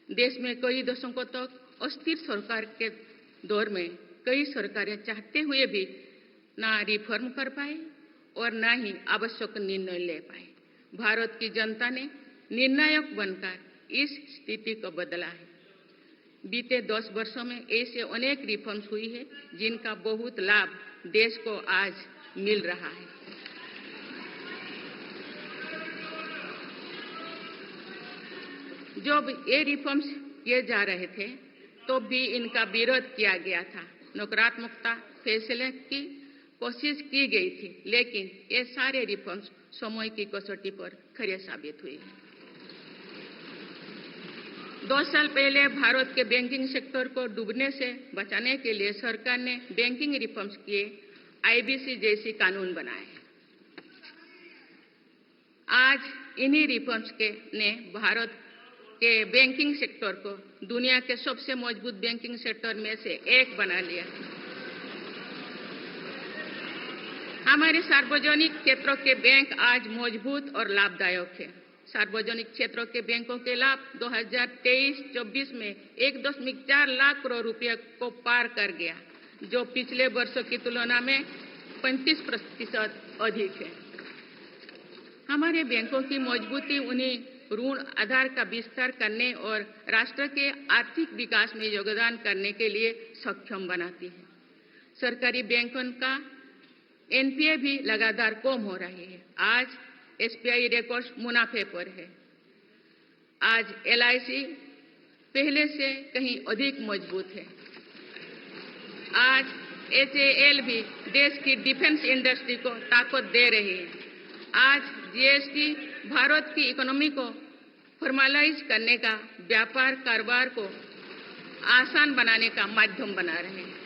देश में कई दशकों तक अस्थिर सरकार के दौर में कई सरकारें चाहते हुए भी ना रिफॉर्म कर पाए और ना ही आवश्यक निर्णय ले पाए। भारत की जनता ने निर्णायक बनकर इस स्थिति को बदला है। बीते 10 वर्षों में ऐसे अनेक रिफॉर्म्स हुई है जिनका बहुत लाभ देश को आज मिल रहा है। जब ये रिफॉर्म्स किए जा रहे थे तो भी इनका विरोध किया गया था। नकारात्मकता फैसले की कोशिश की गई थी, लेकिन ये सारे रिफॉर्म्स समय की कसौटी पर खरे साबित हुए। 2 साल पहले भारत के बैंकिंग सेक्टर को डूबने से बचाने के लिए सरकार ने बैंकिंग रिफॉर्म्स किए, आईबीसी जैसी कानून बनाए। आज इन्हीं रिफॉर्म्स ने भारत के बैंकिंग सेक्टर को दुनिया के सबसे मजबूत बैंकिंग सेक्टर में से एक बना लिया। हमारे सार्वजनिक क्षेत्रों के बैंक आज मजबूत और लाभदायक है। सार्वजनिक क्षेत्रों के बैंकों के लाभ 2023-24 में 1.4 लाख करोड़ रुपए को पार कर गया, जो पिछले वर्षों की तुलना में 35% अधिक है। हमारे बैंकों की मजबूती उन्हें ऋण आधार का विस्तार करने और राष्ट्र के आर्थिक विकास में योगदान करने के लिए सक्षम बनाती है। सरकारी बैंकों का एनपीए भी लगातार कम हो रही है। आज एसबीआई रिकॉर्ड मुनाफे पर है। आज एलआईसी पहले से कहीं अधिक मजबूत है। आज एचएएल भी देश की डिफेंस इंडस्ट्री को ताकत दे रही है। आज जीएसटी भारत की इकोनॉमी को फॉर्मलाइज करने का, व्यापार कारोबार को आसान बनाने का माध्यम बना रहे हैं।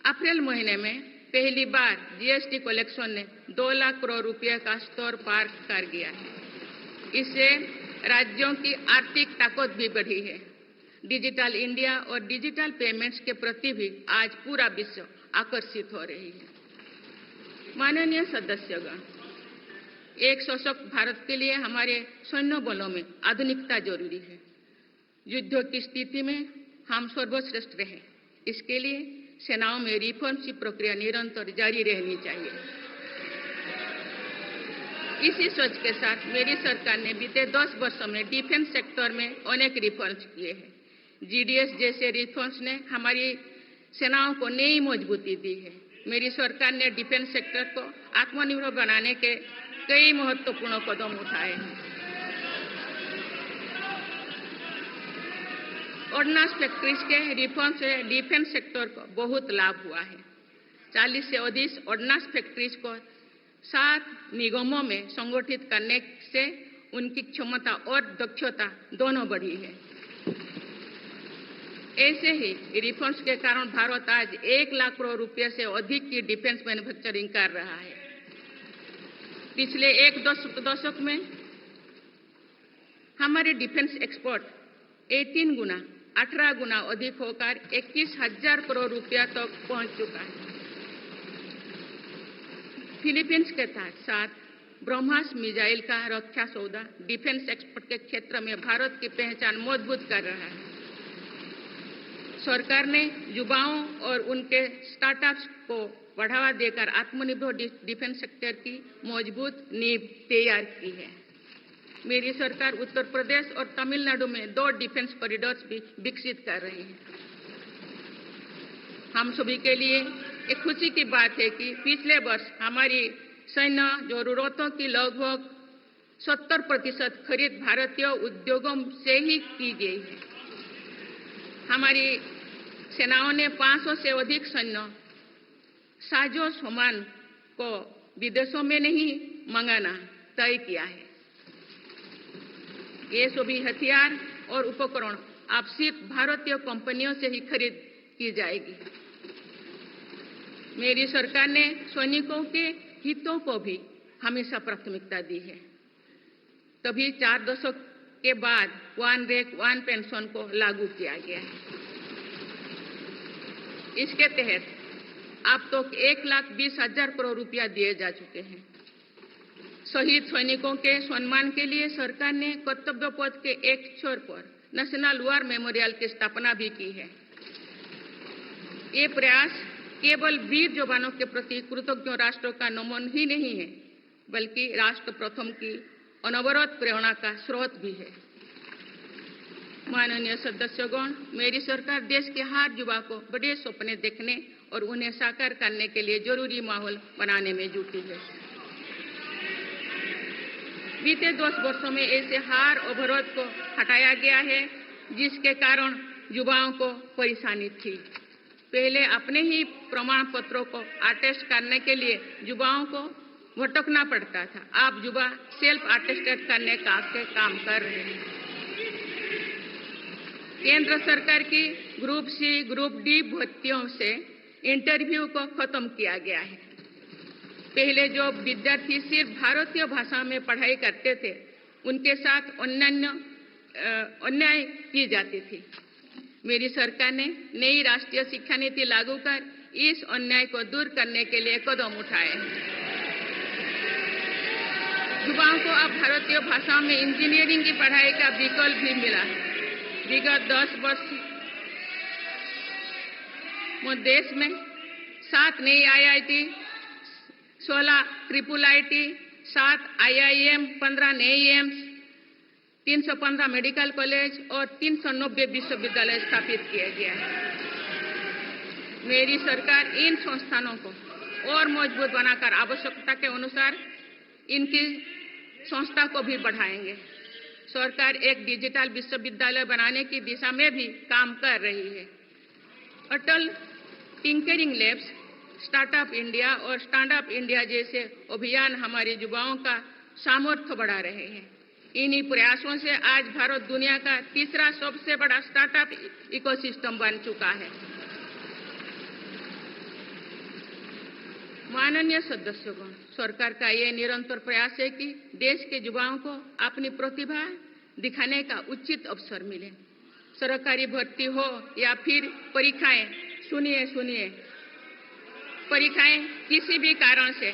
अप्रैल महीने में पहली बार जीएसटी कलेक्शन ने 2 लाख करोड़ रुपए का स्तर पार कर गया है। इससे राज्यों की आर्थिक ताकत भी बढ़ी है। डिजिटल इंडिया और डिजिटल पेमेंट्स के प्रति भी आज पूरा विश्व आकर्षित हो रही है। माननीय सदस्यगण, एक सशक्त भारत के लिए हमारे सैन्य बलों में आधुनिकता जरूरी है। युद्ध की स्थिति में हम सर्वश्रेष्ठ रहें, इसके लिए सेनाओं में रिफॉर्म्स की प्रक्रिया निरंतर जारी रहनी चाहिए। इसी सोच के साथ मेरी सरकार ने बीते 10 वर्षों में डिफेंस सेक्टर में अनेक रिफॉर्म्स किए हैं। जीडीएस जैसे रिफॉर्म्स ने हमारी सेनाओं को नई मजबूती दी है। मेरी सरकार ने डिफेंस सेक्टर को आत्मनिर्भर बनाने के कई महत्वपूर्ण कदम उठाए हैं। ऑर्डिनेंस फैक्ट्रीज के रिफॉर्म से डिफेंस सेक्टर को बहुत लाभ हुआ है। 40 से अधिक ऑर्डिनेंस फैक्ट्रीज को 7 निगमों में संगठित करने से उनकी क्षमता और दक्षता दोनों बढ़ी है। ऐसे ही रिफॉर्म्स के कारण भारत आज 1 लाख करोड़ रुपए से अधिक की डिफेंस मैन्युफैक्चरिंग कर रहा है। पिछले एक दशक में हमारे डिफेंस एक्सपोर्ट 18 गुना अधिक होकर 21,000 करोड़ रुपया तक पहुंच चुका है। फिलीपींस के साथ ब्रह्मास मिसाइल का रक्षा सौदा डिफेंस एक्सपोर्ट के क्षेत्र में भारत की पहचान मजबूत कर रहा है। सरकार ने युवाओं और उनके स्टार्टअप्स को बढ़ावा देकर आत्मनिर्भर डिफेंस सेक्टर की मजबूत नींव तैयार की है। मेरी सरकार उत्तर प्रदेश और तमिलनाडु में 2 डिफेंस कॉरिडोर्स भी विकसित कर रही है। हम सभी के लिए एक खुशी की बात है कि पिछले वर्ष हमारी सैन्य जरूरतों की लगभग 70% खरीद भारतीय उद्योगों से ही की गई है। हमारी सेनाओं ने 500 से अधिक सैन्य साजो सामान को विदेशों में नहीं मंगाना तय किया है। ये सभी हथियार और उपकरण अब सिर्फ भारतीय कंपनियों से ही खरीद की जाएगी। मेरी सरकार ने सैनिकों के हितों को भी हमेशा प्राथमिकता दी है। तभी 4 दशक के बाद वन रैंक वन पेंशन को लागू किया गया है। इसके तहत अब तक 1,20,000 करोड़ रुपया दिए जा चुके हैं। शहीद सैनिकों के सम्मान के लिए सरकार ने कर्तव्य पथ के एक छोर पर नेशनल वॉर मेमोरियल की स्थापना भी की है। ये प्रयास केवल वीर जवानों के प्रति कृतज्ञ राष्ट्र का नमन ही नहीं है, बल्कि राष्ट्र प्रथम की अनवरत प्रेरणा का स्रोत भी है। माननीय सदस्यगण, मेरी सरकार देश के हर युवा को बड़े सपने देखने और उन्हें साकार करने के लिए जरूरी माहौल बनाने में जुटी है। बीते 10 वर्षों में ऐसे हर अवरोध को हटाया गया है जिसके कारण युवाओं को परेशानी थी। पहले अपने ही प्रमाण पत्रों को अटेस्ट करने के लिए युवाओं को भटकना पड़ता था। अब युवा सेल्फ अटेस्टेड करने का काम कर रहे हैं। केंद्र सरकार की ग्रुप सी ग्रुप डी भर्तियों से इंटरव्यू को खत्म किया गया है। पहले जो विद्यार्थी सिर्फ भारतीय भाषा में पढ़ाई करते थे उनके साथ अन्याय की जाती थी। मेरी सरकार ने नई राष्ट्रीय शिक्षा नीति लागू कर इस अन्याय को दूर करने के लिए कदम उठाए हैं। युवाओं को अब भारतीय भाषा में इंजीनियरिंग की पढ़ाई का विकल्प भी मिला है। विगत 10 वर्ष में देश में 7 नई IIT, 16 ट्रिपल IIT, 7 IIM, 15 नए एम्स, 315 मेडिकल कॉलेज और 390 विश्वविद्यालय स्थापित किया गया है। मेरी सरकार इन संस्थानों को और मजबूत बनाकर आवश्यकता के अनुसार इनकी संस्था को भी बढ़ाएंगे। सरकार एक डिजिटल विश्वविद्यालय बनाने की दिशा में भी काम कर रही है। अटल टिंकरिंग लैब्स, स्टार्टअप इंडिया और स्टैंडअप इंडिया जैसे अभियान हमारे युवाओं का सामर्थ्य बढ़ा रहे हैं। इन्हीं प्रयासों से आज भारत दुनिया का तीसरा सबसे बड़ा स्टार्टअप इकोसिस्टम बन चुका है। माननीय सदस्यगण, सरकार का ये निरंतर प्रयास है कि देश के युवाओं को अपनी प्रतिभा दिखाने का उचित अवसर मिले। सरकारी भर्ती हो या फिर परीक्षाएं, सुनिए, परीक्षाएं किसी भी कारण से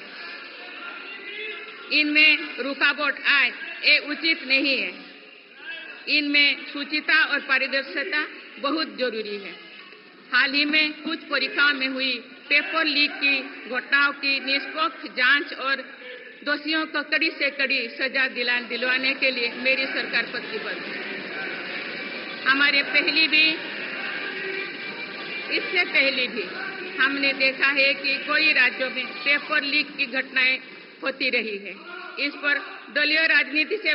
इनमें रुकावट आए, ये उचित नहीं है। इनमें शुचिता और पारदर्शिता बहुत जरूरी है। हाल ही में कुछ परीक्षाओं में हुई पेपर लीक की घटनाओं की निष्पक्ष जांच और दोषियों को कड़ी से कड़ी सजा दिलवाने के लिए मेरी सरकार प्रतिबद्ध है। इससे पहले भी हमने देखा है कि कई राज्यों में पेपर लीक की घटनाएं होती रही है। इस पर दलीय राजनीति से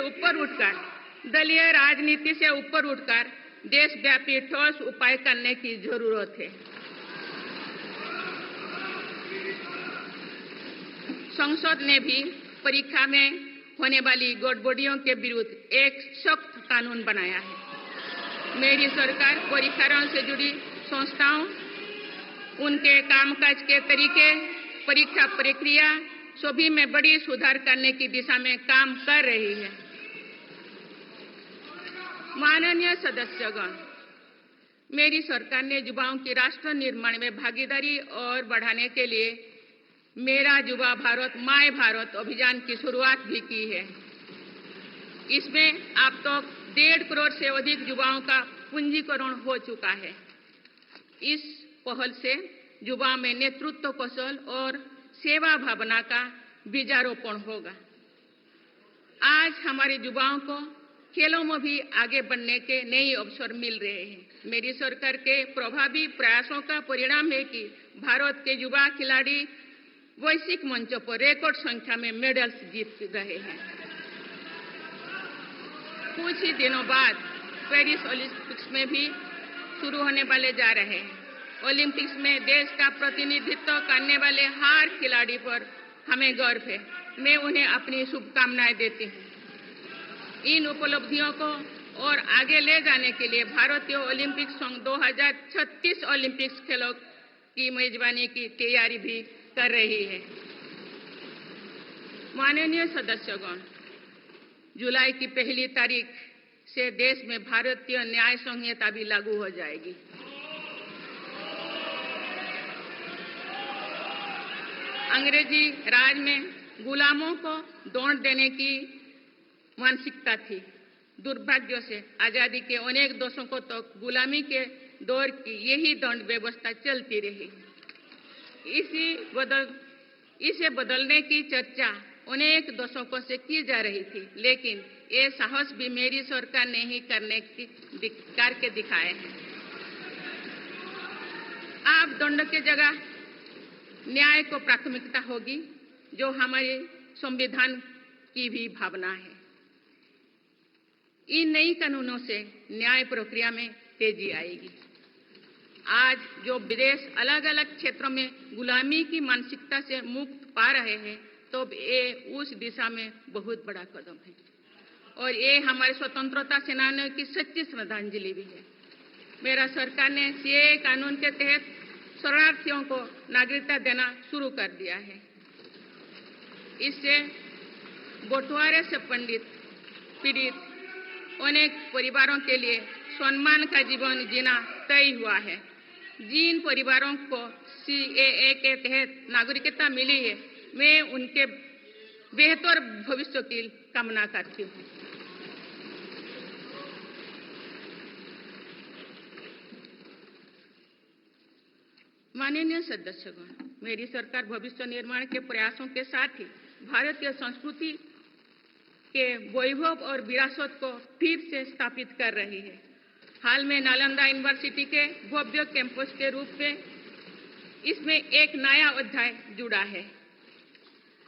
ऊपर उठकर देशव्यापी ठोस उपाय करने की जरूरत है। संसद ने भी परीक्षा में होने वाली गड़बड़ियों के विरुद्ध एक सख्त कानून बनाया है। मेरी सरकार परीक्षाओं से जुड़ी संस्थाओं, उनके कामकाज के तरीके, परीक्षा प्रक्रिया सभी में बड़ी सुधार करने की दिशा में काम कर रही है। माननीय सदस्यगण, मेरी सरकार ने युवाओं की राष्ट्र निर्माण में भागीदारी और बढ़ाने के लिए मेरा युवा भारत माय भारत अभियान की शुरुआत भी की है। इसमें अब तक 1.5 करोड़ से अधिक युवाओं का पंजीकरण हो चुका है। इस पहल से युवा में नेतृत्व कौशल और सेवा भावना का बीजारोपण होगा। आज हमारे युवाओं को खेलों में भी आगे बढ़ने के नए अवसर मिल रहे हैं। मेरी सरकार के प्रभावी प्रयासों का परिणाम है कि भारत के युवा खिलाड़ी वैश्विक मंचों पर रिकॉर्ड संख्या में मेडल्स जीत रहे हैं। कुछ ही दिनों बाद पेरिस ओलंपिक्स में भी शुरू होने वाले जा रहे हैं। ओलंपिक्स में देश का प्रतिनिधित्व करने वाले हर खिलाड़ी पर हमें गर्व है। मैं उन्हें अपनी शुभकामनाएं देती हूँ। इन उपलब्धियों को और आगे ले जाने के लिए भारतीय ओलंपिक संघ 2036 ओलंपिक्स खेलों की मेजबानी की तैयारी भी कर रही है। माननीय सदस्यगण, जुलाई की 1 तारीख से देश में भारतीय न्याय संहिता भी लागू हो जाएगी। अंग्रेजी राज में गुलामों को दंड देने की मानसिकता थी। दुर्भाग्य से आजादी के अनेक दशकों तक गुलामी के दौर की यही दंड व्यवस्था चलती रही। इसे बदलने की चर्चा अनेक दशकों से की जा रही थी, लेकिन ये साहस भी मेरी सरकार ने ही करके दिखाए हैं। अब दंड के जगह न्याय को प्राथमिकता होगी, जो हमारे संविधान की भी भावना है। इन नई कानूनों से न्याय प्रक्रिया में तेजी आएगी। आज जो विदेश अलग अलग क्षेत्रों में गुलामी की मानसिकता से मुक्त पा रहे हैं, तो ये उस दिशा में बहुत बड़ा कदम है और ये हमारे स्वतंत्रता सेनानियों की सच्ची श्रद्धांजलि भी है। मेरा सरकार ने सीएए कानून के तहत शरणार्थियों को नागरिकता देना शुरू कर दिया है। इससे बंटवारे से पीड़ित अनेक परिवारों के लिए सम्मान का जीवन जीना तय हुआ है। जिन परिवारों को सीएए के तहत नागरिकता मिली है, मैं उनके बेहतर भविष्य की कामना करती हूँ। माननीय सदस्यगण, मेरी सरकार भविष्य निर्माण के प्रयासों के साथ ही भारतीय संस्कृति के वैभव और विरासत को फिर से स्थापित कर रही है। हाल में नालंदा यूनिवर्सिटी के भव्य कैंपस के रूप में इसमें एक नया अध्याय जुड़ा है।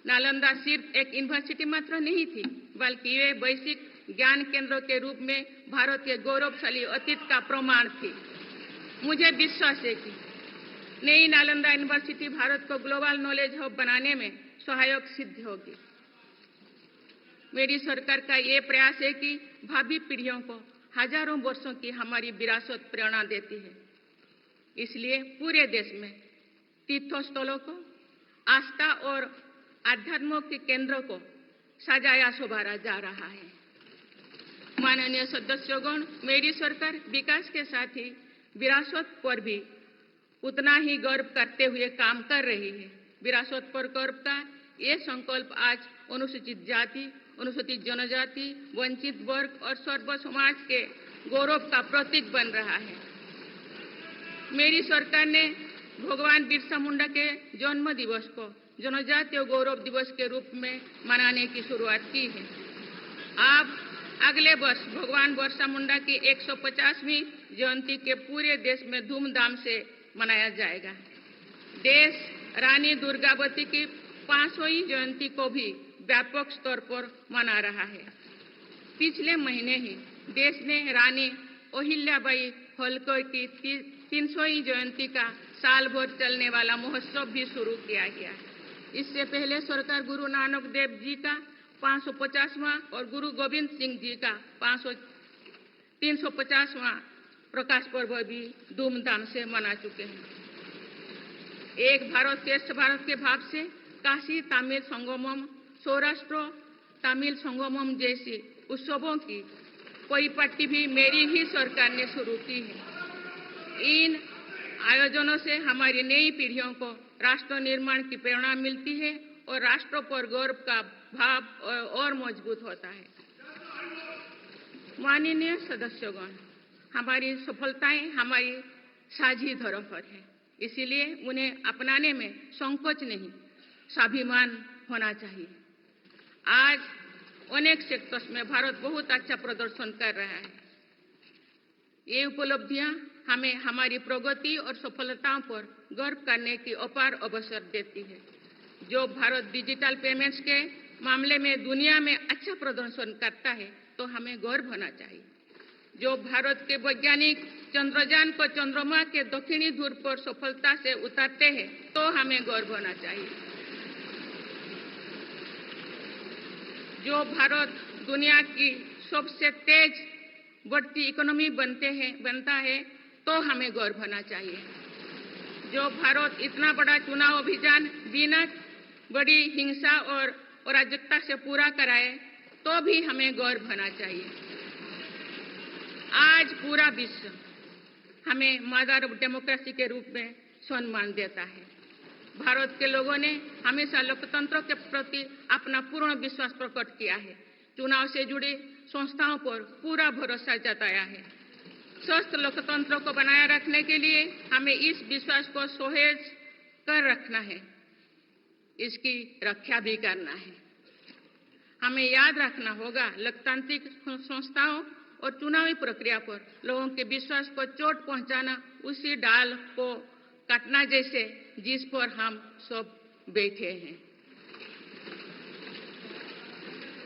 नालंदा सिर्फ एक यूनिवर्सिटी मात्र नहीं थी, बल्कि ये वैश्विक ज्ञान केंद्र के रूप में भारत के गौरवशाली अतीत का प्रमाण थी। मुझे विश्वास है कि नई नालंदा यूनिवर्सिटी भारत को ग्लोबल नॉलेज हब बनाने में सहायक सिद्ध होगी। मेरी सरकार का ये प्रयास है कि भावी पीढ़ियों को हजारों वर्षों की हमारी विरासत प्रेरणा देती है। इसलिए पूरे देश में तीर्थस्थलों को, आस्था और आध्यात्म के केंद्रों को सजाया संवारा जा रहा है। माननीय सदस्यगण, मेरी सरकार विकास के साथ ही विरासत पर भी उतना ही गर्व करते हुए काम कर रही है। विरासत पर गर्व का ये संकल्प आज अनुसूचित जाति, अनुसूचित जनजाति, वंचित वर्ग और सर्व समाज के गौरव का प्रतीक बन रहा है। मेरी सरकार ने भगवान बिरसा मुंडा के जन्म दिवस को जनजातीय गौरव दिवस के रूप में मनाने की शुरुआत की है। अब अगले वर्ष भगवान बिरसा मुंडा की 150वीं जयंती के पूरे देश में धूमधाम से मनाया जाएगा। देश रानी दुर्गावती की 500वीं जयंती को भी व्यापक स्तर पर मना रहा है। पिछले महीने ही देश ने रानी अहिल्याबाई होलकर की 300वीं जयंती का साल भर चलने वाला महोत्सव भी शुरू किया गया। इससे पहले सरकार गुरु नानक देव जी का 550वां और गुरु गोविंद सिंह जी का 350वां प्रकाश पर्व भी धूमधाम से मना चुके हैं। एक भारत श्रेष्ठ भारत के भाव से काशी तमिल संगमम, सौराष्ट्र तमिल संगमम जैसी उत्सवों की परिपाटी भी मेरी ही सरकार ने शुरू की है। इन आयोजनों से हमारी नई पीढ़ियों को राष्ट्र निर्माण की प्रेरणा मिलती है और राष्ट्र पर गौरव का भाव और मजबूत होता है। माननीय सदस्यगण, हमारी सफलताएं हमारी साझी धरोहर है, इसीलिए उन्हें अपनाने में संकोच नहीं, स्वाभिमान होना चाहिए। आज अनेक सेक्टर्स में भारत बहुत अच्छा प्रदर्शन कर रहा है। ये उपलब्धियां हमें हमारी प्रगति और सफलताओं पर गर्व करने की अपार अवसर देती है। जो भारत डिजिटल पेमेंट्स के मामले में दुनिया में अच्छा प्रदर्शन करता है, तो हमें गर्व होना चाहिए। जो भारत के वैज्ञानिक चंद्रयान को चंद्रमा के दक्षिणी ध्रुव पर सफलता से उतारते हैं तो हमें गर्व होना चाहिए। जो भारत दुनिया की सबसे तेज बढ़ती इकोनॉमी बनता है तो हमें गर्व होना चाहिए। जो भारत इतना बड़ा चुनाव अभियान बिना बड़ी हिंसा और अराजकता से पूरा कराए तो भी हमें गर्व होना चाहिए। आज पूरा विश्व हमें मदर ऑफ डेमोक्रेसी के रूप में सम्मान देता है। भारत के लोगों ने हमेशा लोकतंत्र के प्रति अपना पूर्ण विश्वास प्रकट किया है। चुनाव से जुड़ी संस्थाओं पर पूरा भरोसा जताया है। स्वस्थ लोकतंत्र को बनाए रखने के लिए हमें इस विश्वास को सुसहेज कर रखना है, इसकी रक्षा भी करना है। हमें याद रखना होगा, लोकतांत्रिक संस्थाओं और चुनावी प्रक्रिया पर लोगों के विश्वास को चोट पहुंचाना उसी डाल को काटना जैसे जिस पर हम सब बैठे हैं।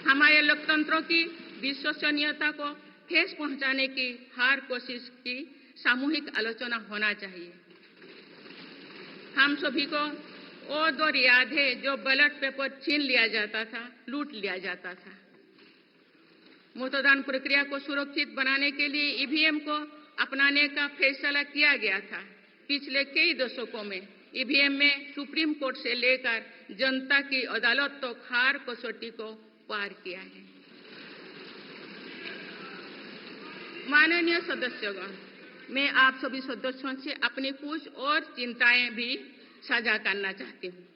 हमारे लोकतंत्रों की विश्वसनीयता को ठेस पहुंचाने की हर कोशिश की सामूहिक आलोचना होना चाहिए। हम सभी को वो दौर याद है जो बैलेट पेपर छीन लिया जाता था, लूट लिया जाता था। मतदान प्रक्रिया को सुरक्षित बनाने के लिए ईवीएम को अपनाने का फैसला किया गया था। पिछले कई दशकों में ईवीएम में सुप्रीम कोर्ट से लेकर जनता की अदालत तक हर कसौटी को पार किया है। माननीय सदस्यगण, मैं आप सभी सदस्यों से अपनी कुछ और चिंताएं भी साझा करना चाहती हूँ।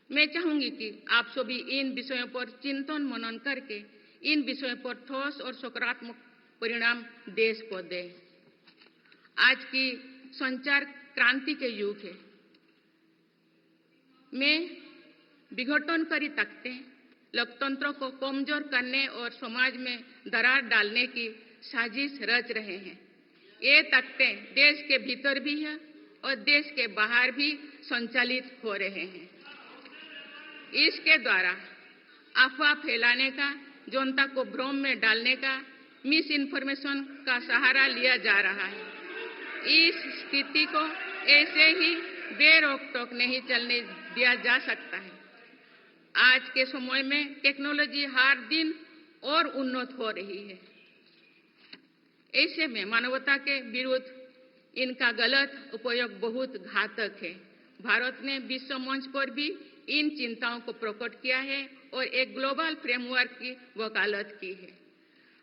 मैं चाहूंगी कि आप सभी इन विषयों पर चिंतन मनन करके इन विषयों पर ठोस और सकारात्मक परिणाम देश को दें। आज की संचार क्रांति के युग है में विघटनकारी ताकतें लोकतंत्र को कमजोर करने और समाज में दरार डालने की साजिश रच रहे हैं। ये ताकतें देश के भीतर भी है और देश के बाहर भी संचालित हो रहे हैं। इसके द्वारा अफवाह फैलाने का, जनता को भ्रम में डालने का, मिस इन्फॉर्मेशन का सहारा लिया जा रहा है। इस स्थिति को ऐसे ही बेरोक-टोक नहीं चलने दिया जा सकता है। आज के समय में टेक्नोलॉजी हर दिन और उन्नत हो रही है। ऐसे में मानवता के विरुद्ध इनका गलत उपयोग बहुत घातक है। भारत ने विश्व मंच पर भी इन चिंताओं को प्रकट किया है और एक ग्लोबल फ्रेमवर्क की वकालत की है।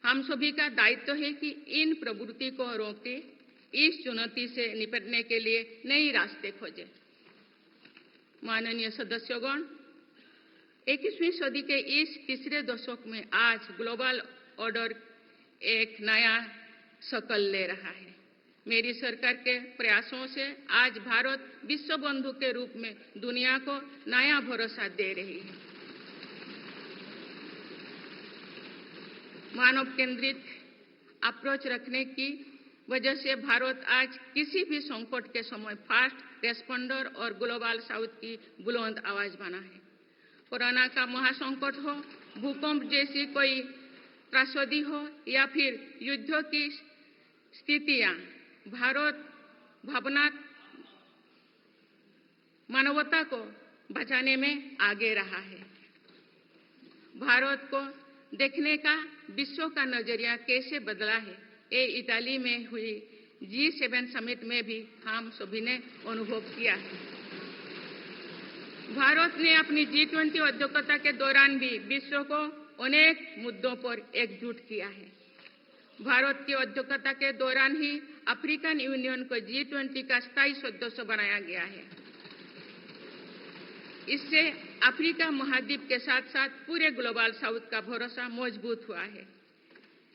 हम सभी का दायित्व है कि इन प्रवृत्ति को रोके, इस चुनौती से निपटने के लिए नए रास्ते खोजें। माननीय सदस्यगण, 21वीं सदी के इस तीसरे दशक में आज ग्लोबल ऑर्डर एक नया शक्ल ले रहा है। मेरी सरकार के प्रयासों से आज भारत विश्व बंधु के रूप में दुनिया को नया भरोसा दे रही है। मानव केंद्रित अप्रोच रखने की वजह से भारत आज किसी भी संकट के समय फास्ट रेस्पॉन्डर और ग्लोबल साउथ की बुलंद आवाज बना है। कोरोना का महासंकट हो, भूकंप जैसी कोई त्रासदी हो या फिर युद्धों की स्थितियां, भारत मानवता को बचाने में आगे रहा है। भारत को देखने का विश्व का नजरिया कैसे बदला है, ये इटली में हुई G7 समिट में भी हम सभी ने अनुभव किया है। भारत ने अपनी G20 अध्यक्षता के दौरान भी विश्व को अनेक मुद्दों पर एकजुट किया है। भारत की अध्यक्षता के दौरान ही अफ्रीकन यूनियन को G20 का स्थायी सदस्य बनाया गया है। इससे अफ्रीका महाद्वीप के साथ साथ पूरे ग्लोबल साउथ का भरोसा मजबूत हुआ है।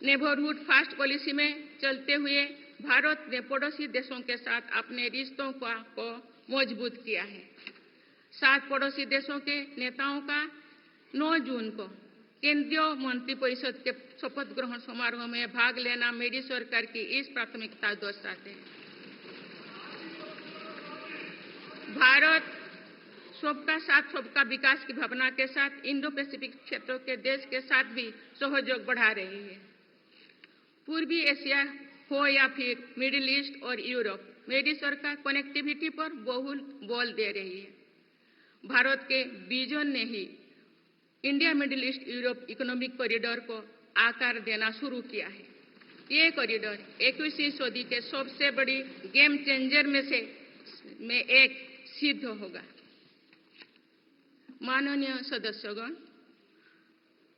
नेबरहुड फर्स्ट पॉलिसी में चलते हुए भारत ने पड़ोसी देशों के साथ अपने रिश्तों को मजबूत किया है। 7 पड़ोसी देशों के नेताओं का 9 जून को केंद्रीय मंत्रिपरिषद के शपथ ग्रहण समारोह में भाग लेना मेरी सरकार की इस प्राथमिकता दर्शाते हैं। भारत सबका साथ सबका विकास की भावना के साथ इंडो पैसिफिक क्षेत्रों के देश के साथ भी सहयोग बढ़ा रही है। पूर्वी एशिया हो या फिर मिडिल ईस्ट और यूरोप, मेरी सरकार कनेक्टिविटी पर बहुल बल दे रही है। भारत के विजन ने ही India Middle East Europe economic corridor को आकार देना शुरू किया है। ये कॉरिडोर 21वीं सदी के सबसे बड़ी गेम चेंजर में एक सिद्ध होगा। माननीय सदस्यगण,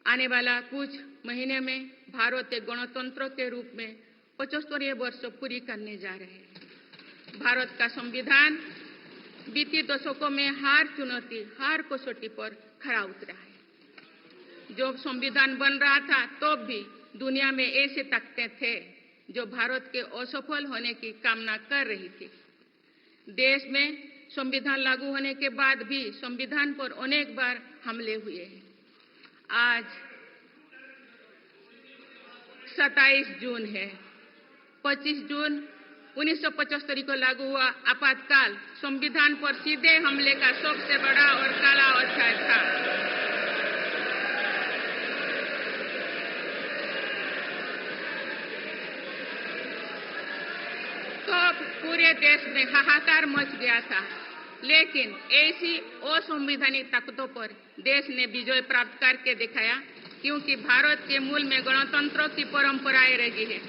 आने वाला कुछ महीने में भारत एक गणतंत्र के रूप में 75वें वर्ष पूरी करने जा रहे हैं। भारत का संविधान बीते दशकों में हर चुनौती, हर कसौटी पर खरा उतरा है। जब संविधान बन रहा था तब भी दुनिया में ऐसे ताकतें थे जो भारत के असफल होने की कामना कर रही थी। देश में संविधान लागू होने के बाद भी संविधान पर अनेक बार हमले हुए हैं। आज 27 जून है। 25 जून 1975 को लागू हुआ आपातकाल संविधान पर सीधे हमले का सबसे बड़ा और काला अध्याय था। तब पूरे देश में हाहाकार मच गया था, लेकिन ऐसी असंवैधानिक ताकतों पर देश ने विजय प्राप्त करके दिखाया, क्योंकि भारत के मूल में गणतंत्र की परंपराएं रही है।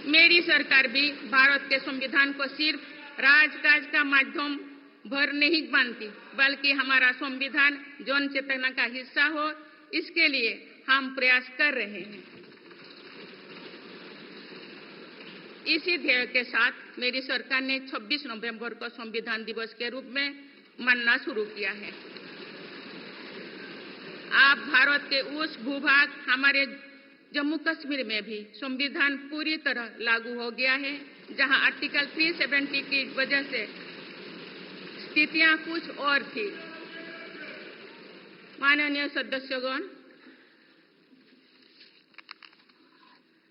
मेरी सरकार भी भारत के संविधान को सिर्फ राजकाज का माध्यम भर नहीं मानती, बल्कि हमारा संविधान जन चेतना का हिस्सा हो, इसके लिए हम प्रयास कर रहे हैं। इसी ध्येय के साथ मेरी सरकार ने 26 नवंबर को संविधान दिवस के रूप में मानना शुरू किया है। अब भारत के उस भूभाग हमारे जम्मू कश्मीर में भी संविधान पूरी तरह लागू हो गया है, जहां आर्टिकल 370 की वजह से स्थितियां कुछ और थी। माननीय सदस्यगण,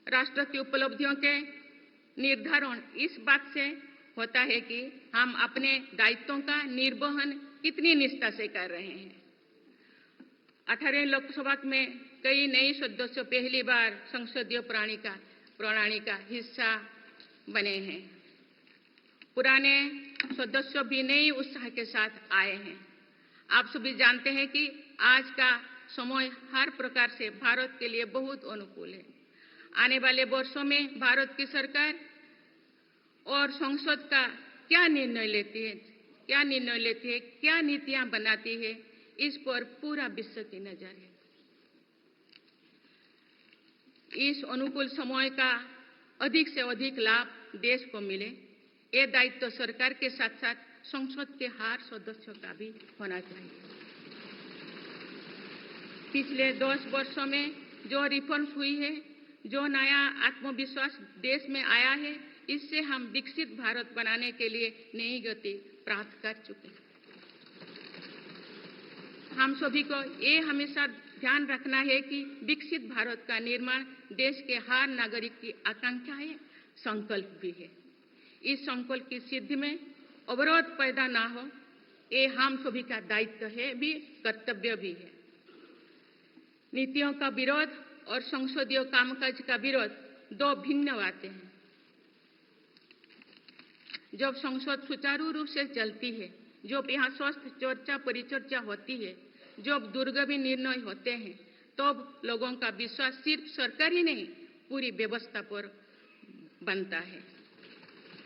राष्ट्र की उपलब्धियों के निर्धारण इस बात से होता है कि हम अपने दायित्वों का निर्वहन कितनी निष्ठा से कर रहे हैं। 18 लोकसभा में कई नए सदस्य पहली बार संसदीय प्रणाली का हिस्सा बने हैं। पुराने सदस्य भी नए उत्साह के साथ आए हैं। आप सभी जानते हैं कि आज का समय हर प्रकार से भारत के लिए बहुत अनुकूल है। आने वाले वर्षों में भारत की सरकार और संसद का क्या निर्णय लेती है, क्या नीतियां बनाती है, इस पर पूरा विश्व की नजर है। इस अनुकूल समय का अधिक से अधिक लाभ देश को मिले, ये दायित्व सरकार के साथ साथ संसद के हर सदस्यों का भी होना चाहिए। पिछले 10 वर्षों में जो रिफॉर्म्स हुई है, जो नया आत्मविश्वास देश में आया है, इससे हम विकसित भारत बनाने के लिए नई गति प्राप्त कर चुके हैं। हम सभी को ये हमेशा ध्यान रखना है कि विकसित भारत का निर्माण देश के हर नागरिक की आकांक्षा है, संकल्प भी है। इस संकल्प की सिद्धि में अवरोध पैदा ना हो, ये हम सभी का दायित्व है, भी कर्तव्य भी है। नीतियों का विरोध और संसदीय कामकाज का विरोध दो भिन्न बातें हैं। जब संसद सुचारू रूप से चलती है, जब यहाँ स्वस्थ चर्चा परिचर्चा होती है, जब दूरगामी निर्णय होते हैं, तब लोगों का विश्वास सिर्फ सरकार ही नहीं, पूरी व्यवस्था पर बनता है।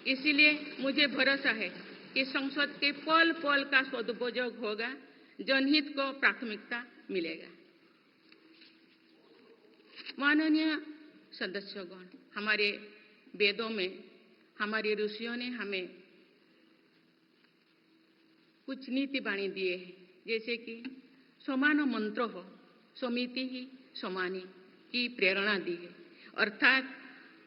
इसीलिए मुझे भरोसा है कि संसद के पल पल का सदुपयोग होगा, जनहित को प्राथमिकता मिलेगा। माननीय सदस्यगण, हमारे वेदों में हमारे ऋषियों ने हमें कुछ नीति वाणी दिए हैं, जैसे कि समान मंत्र हो समिति ही समानी की प्रेरणा दी है। अर्थात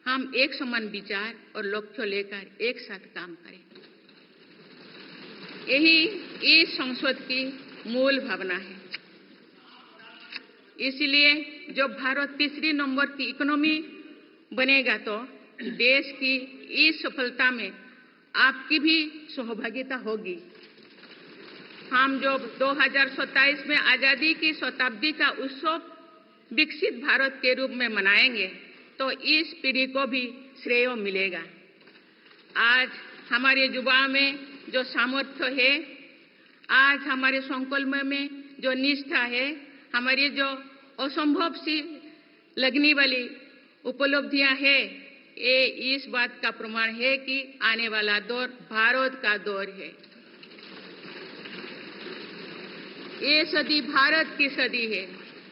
हम एक समान विचार और लक्ष्य लेकर एक साथ काम करें। यही इस संसद की मूल भावना है। इसलिए जब भारत तीसरी नंबर की इकोनॉमी बनेगा, तो देश की इस सफलता में आपकी भी सहभागिता होगी। हम जब 2027 में आजादी की शताब्दी का उत्सव विकसित भारत के रूप में मनाएंगे, तो इस पीढ़ी को भी श्रेय मिलेगा। आज हमारे युवाओं में जो सामर्थ्य है, आज हमारे संकल्प में जो निष्ठा है, हमारी जो असंभव सी लगने वाली उपलब्धियां हैं, ये इस बात का प्रमाण है कि आने वाला दौर भारत का दौर है। ये सदी भारत की सदी है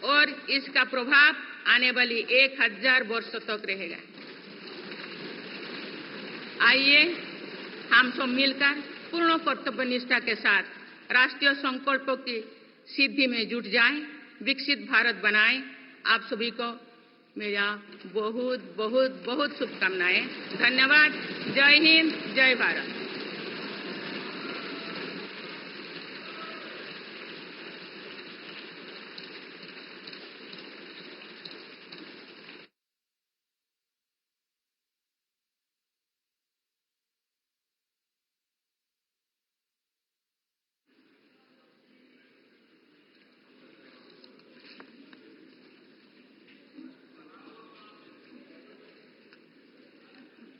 और इसका प्रभाव आने वाली 1000 वर्षों तक रहेगा। आइए हम सब मिलकर पूर्ण कर्तव्य निष्ठा के साथ राष्ट्रीय संकल्पों की सिद्धि में जुट जाएं, विकसित भारत बनाएं। आप सभी को मेरा बहुत बहुत बहुत शुभकामनाएं। धन्यवाद। जय हिंद, जय Bharat.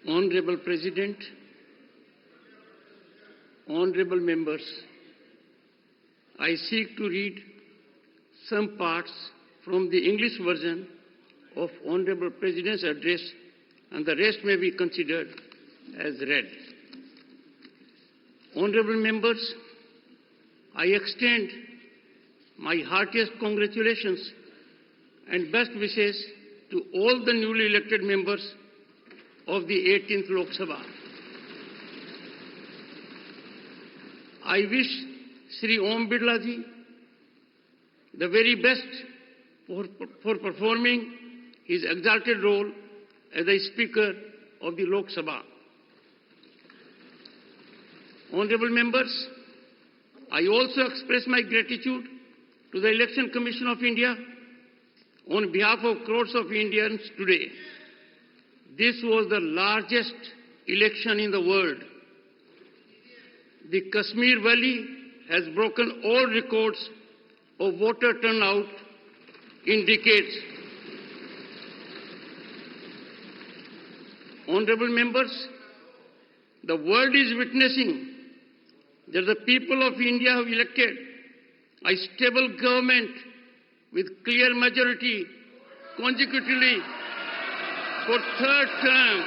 Honorable President, honorable members, I seek to read some parts from the English version of Honorable President's address, and the rest may be considered as read. Honorable members, I extend my heartiest congratulations and best wishes to all the newly elected members of the 18th Lok Sabha. I wish Shri Om Birla ji the very best for performing his exalted role as the Speaker of the Lok Sabha. Honorable members, I also express my gratitude to the Election Commission of India on behalf of crores of Indians today. This was the largest election in the world. The Kashmir Valley has broken all records of voter turnout in decades. Honorable members, the world is witnessing that the people of India have elected a stable government with clear majority consecutively for third term.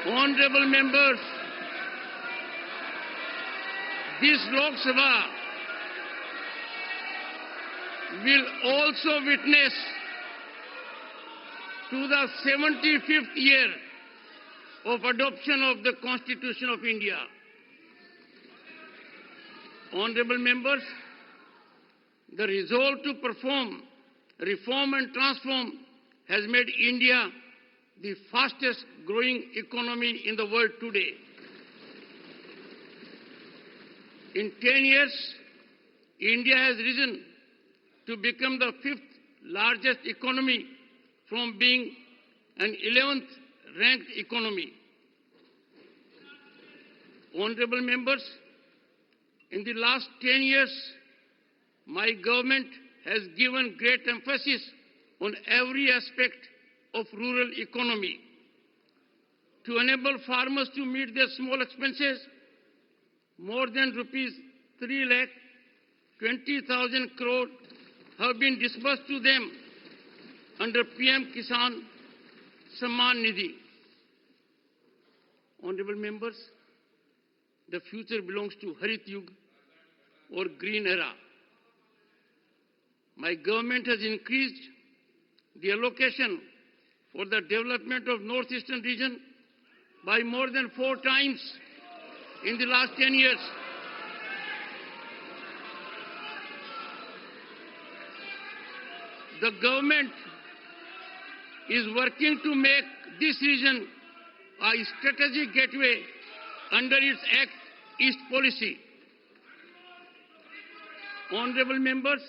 Honorable members, this Lok Sabha will also witness to the 75th year of adoption of the Constitution of India. Honorable members, the resolve to perform reform and transform has made India the fastest growing economy in the world today. In 10 years, India has risen to become the 5th largest economy from being an 11th ranked economy. Honorable members, in the last 10 years, my government has given great emphasis on every aspect of rural economy. To enable farmers to meet their small expenses, more than rupees 3,20,000 crore have been disbursed to them under PM Kisan Samman Nidhi. Honorable members, the future belongs to Harit Yug or Green Era. My government has increased the allocation for the development of Northeastern region by more than 4 times in the last 10 years. The government is working to make this region a strategic gateway under its Act East policy. Honorable members,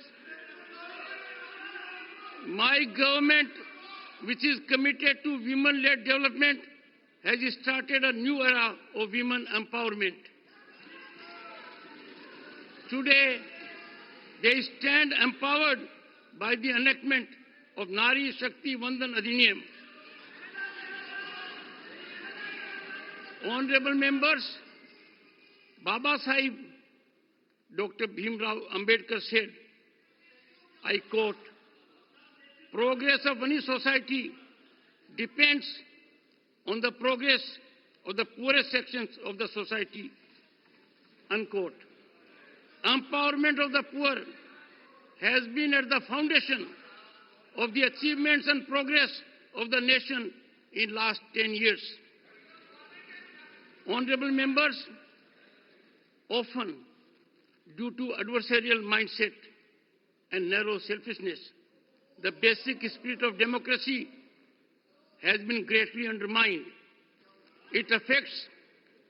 my government, which is committed to women-led development, has started a new era of women empowerment. Today, they stand empowered by the enactment of Nari Shakti Vandan Adhiniyam. Honorable members, Baba Sahib Dr. Bhimrao Ambedkar said, I quote, progress of any society depends on the progress of the poorest sections of the society, unquote. Empowerment of the poor has been at the foundation of the achievements and progress of the nation in last 10 years. Honorable members, often due to adversarial mindset and narrow selfishness, the basic spirit of democracy has been greatly undermined. It affects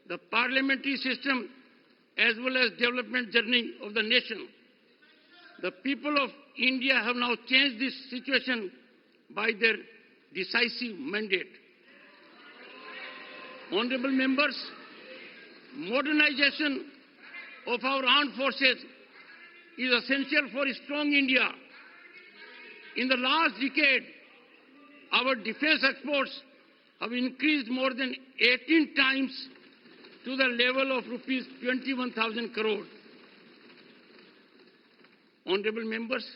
the parliamentary system as well as development journey of the nation. The people of India have now changed this situation by their decisive mandate. Honorable members, modernization of our armed forces is essential for a strong India. In the last decade, our defense exports have increased more than 18 times to the level of rupees 21,000 crore. Honorable members,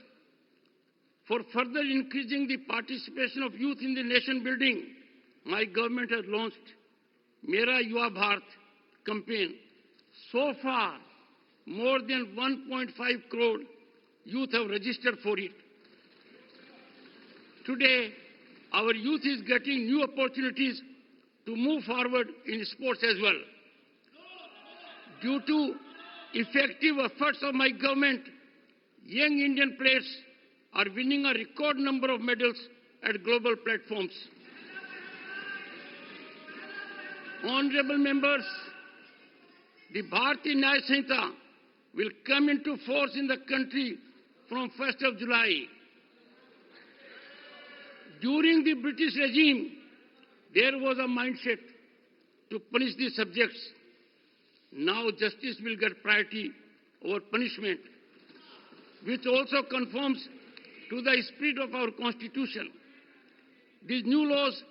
for further increasing the participation of youth in the nation building, my government has launched Mera Yuva Bharat campaign. So far, more than 1.5 crore youth have registered for it. Today, our youth is getting new opportunities to move forward in sports as well. Due to effective efforts of my government, young Indian players are winning a record number of medals at global platforms. Honorable members, the Bharatiya Nyaya Sanhita will come into force in the country from 1st of July. During the British regime, there was a mindset to punish the subjects. Now justice will get priority over punishment, which also conforms to the spirit of our Constitution. These new laws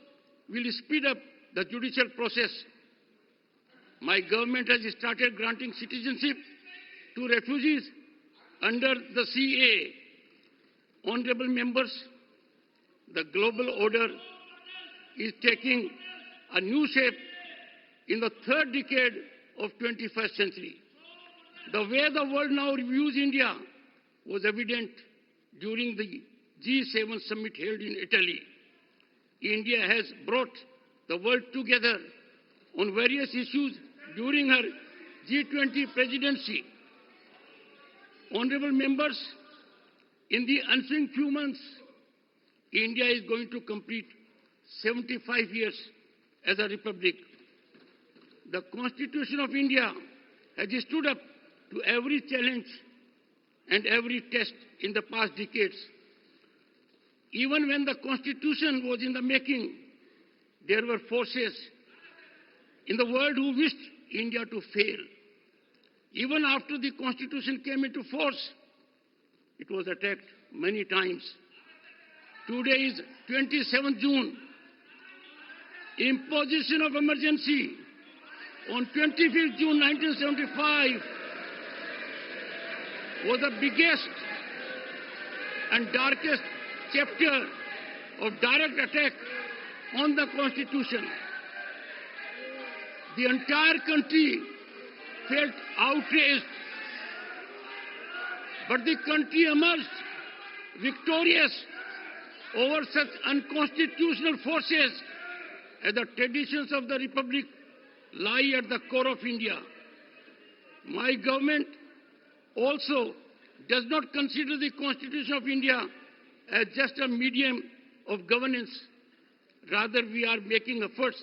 will speed up the judicial process. My government has started granting citizenship to refugees under the CAA. Honorable members, the global order is taking a new shape in the third decade of 21st century. The way the world now reviews India was evident during the G7 summit held in Italy. India has brought the world together on various issues during her G20 presidency. Honorable members, in the ensuing few months, India is going to complete 75 years as a republic. The Constitution of India has stood up to every challenge and every test in the past decades. Even when the Constitution was in the making, there were forces in the world who wished India to fail. Even after the Constitution came into force, it was attacked many times. Today is 27th June. Imposition of emergency on 25th June 1975 was the biggest and darkest chapter of direct attack on the Constitution. The entire country felt outraged, but the country emerged victorious over such unconstitutional forces, as the traditions of the Republic lie at the core of India. My government also does not consider the Constitution of India as just a medium of governance. Rather, we are making efforts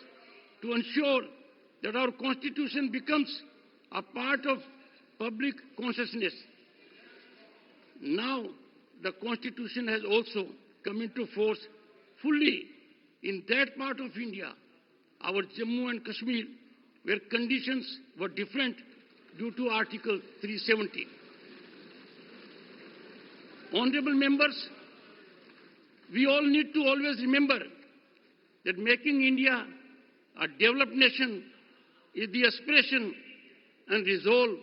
to ensure that our Constitution becomes a part of public consciousness. Now, the Constitution has also come into force fully in that part of India, our Jammu and Kashmir, where conditions were different due to Article 370. Honorable members, We all need to always remember that making India a developed nation is the aspiration and resolve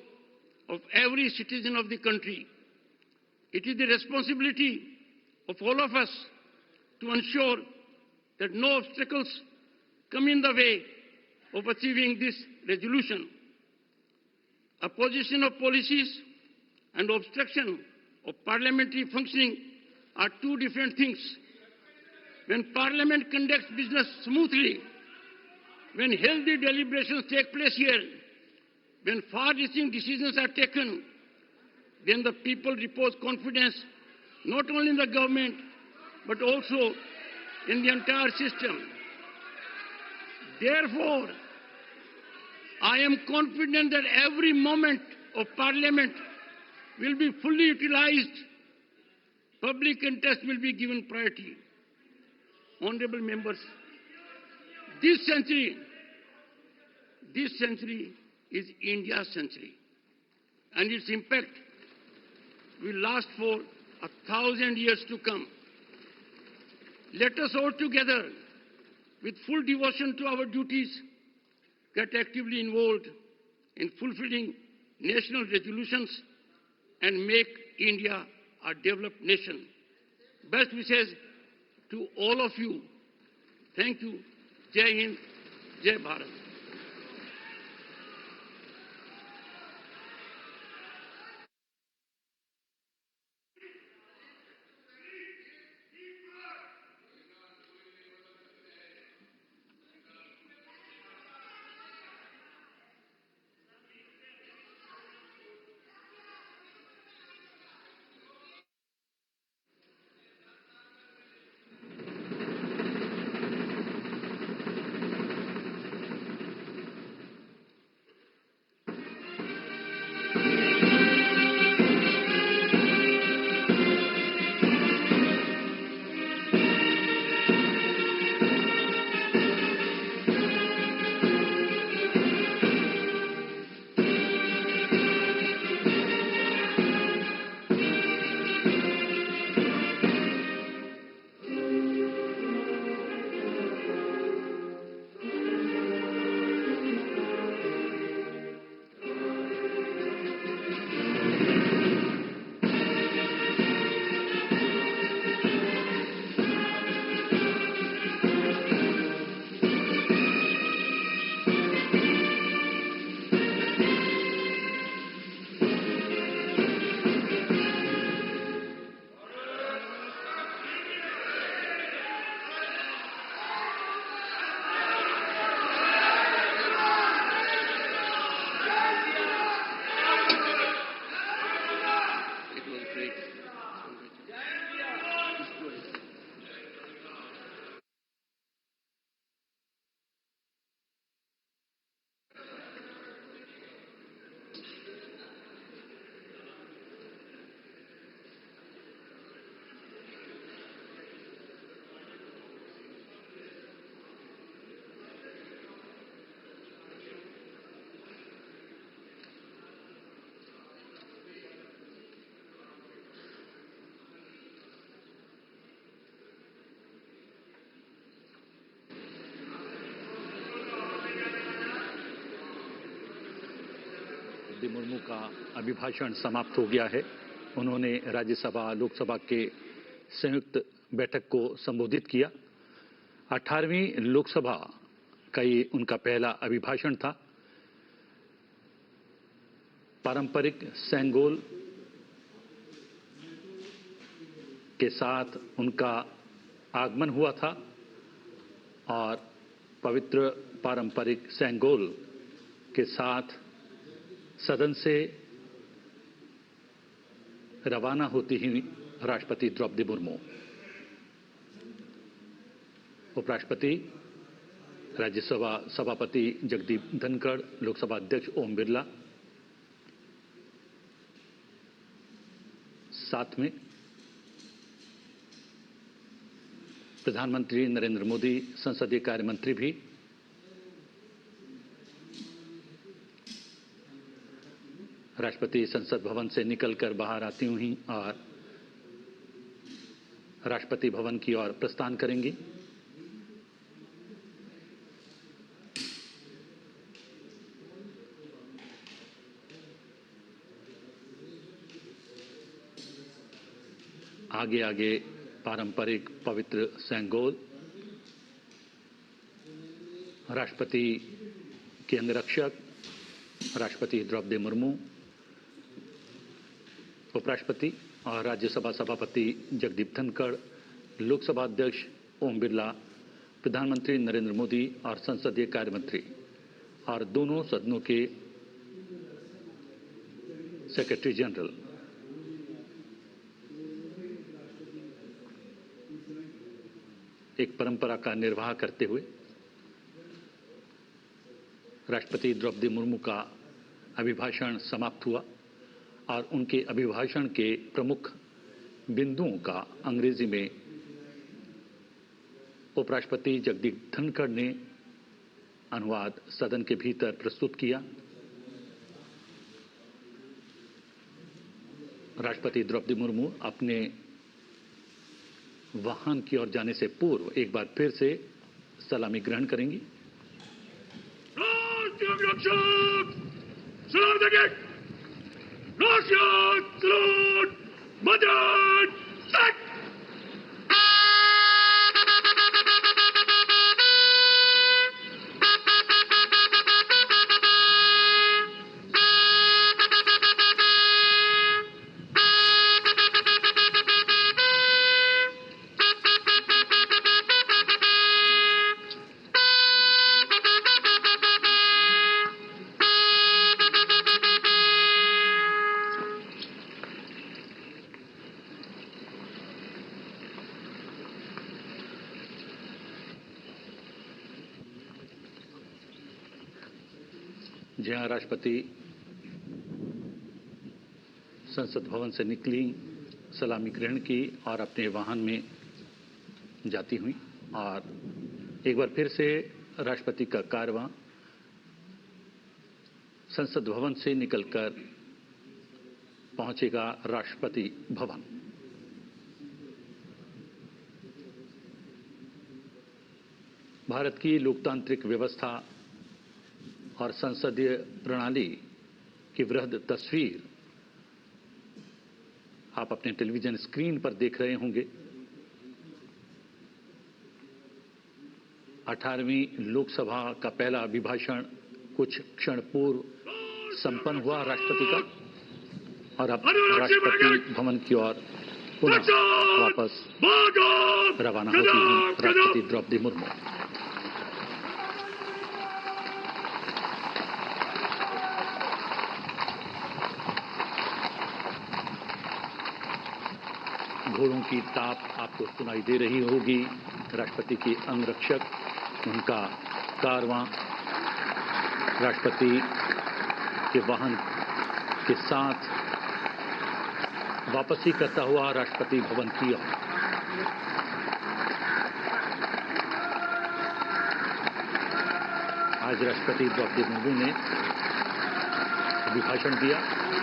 of every citizen of the country. It is the responsibility of all of us to ensure that no obstacles come in the way of achieving this resolution. Opposition of policies and obstruction of parliamentary functioning are two different things. When Parliament conducts business smoothly, when healthy deliberations take place here, when far-reaching decisions are taken, then the people repose confidence not only in the government but also in the entire system. Therefore, I am confident that every moment of Parliament will be fully utilized. Public interest will be given priority. Honorable members, this century is India's century, and its impact will last for 1,000 years to come. Let us all together, with full devotion to our duties, get actively involved in fulfilling national resolutions and make India a developed nation. Best wishes to all of you. Thank you. Jai Hind, Jai Bharat. Draupadi Murmu का अभिभाषण समाप्त हो गया है। उन्होंने राज्यसभा लोकसभा के संयुक्त बैठक को संबोधित किया। 18वीं लोकसभा का ये उनका पहला अभिभाषण था। पारंपरिक सेंगोल के साथ उनका आगमन हुआ था और पवित्र पारंपरिक सेंगोल के साथ सदन से रवाना होती ही राष्ट्रपति द्रौपदी मुर्मू, उपराष्ट्रपति, राज्यसभा सभापति जगदीप धनखड़, लोकसभा अध्यक्ष ओम बिरला, साथ में प्रधानमंत्री नरेंद्र मोदी, संसदीय कार्य मंत्री भी राष्ट्रपति संसद भवन से निकलकर बाहर आती हुई और राष्ट्रपति भवन की ओर प्रस्थान करेंगी। आगे आगे पारंपरिक पवित्र सेंगोल, राष्ट्रपति के अंगरक्षक राष्ट्रपति द्रौपदी मुर्मू, उपराष्ट्रपति और राज्यसभा सभापति जगदीप धनखड़, लोकसभा अध्यक्ष ओम बिरला, प्रधानमंत्री नरेंद्र मोदी और संसदीय कार्य मंत्री और दोनों सदनों के सेक्रेटरी जनरल एक परंपरा का निर्वाह करते हुए राष्ट्रपति द्रौपदी मुर्मू का अभिभाषण समाप्त हुआ और उनके अभिभाषण के प्रमुख बिंदुओं का अंग्रेजी में उपराष्ट्रपति जगदीप धनखड़ ने अनुवाद सदन के भीतर प्रस्तुत किया। राष्ट्रपति द्रौपदी मुर्मू अपने वाहन की ओर जाने से पूर्व एक बार फिर से सलामी ग्रहण करेंगी। जहां राष्ट्रपति संसद भवन से निकली, सलामी ग्रहण की और अपने वाहन में जाती हुई और एक बार फिर से राष्ट्रपति का कारवां संसद भवन से निकलकर पहुंचेगा राष्ट्रपति भवन। भारत की लोकतांत्रिक व्यवस्था और संसदीय प्रणाली की वृहद तस्वीर आप अपने टेलीविजन स्क्रीन पर देख रहे होंगे। 18वीं लोकसभा का पहला अभिभाषण कुछ क्षण पूर्व संपन्न हुआ राष्ट्रपति का और अब राष्ट्रपति भवन की ओर पुनः वापस रवाना होती हैं राष्ट्रपति द्रौपदी मुर्मू। घोड़ों की ताप आपको सुनाई दे रही होगी। राष्ट्रपति के अंगरक्षक, उनका कारवां राष्ट्रपति के वाहन के साथ वापसी करता हुआ राष्ट्रपति भवन की ओर। आज राष्ट्रपति द्रौपदी मुर्मू ने अभिभाषण दिया,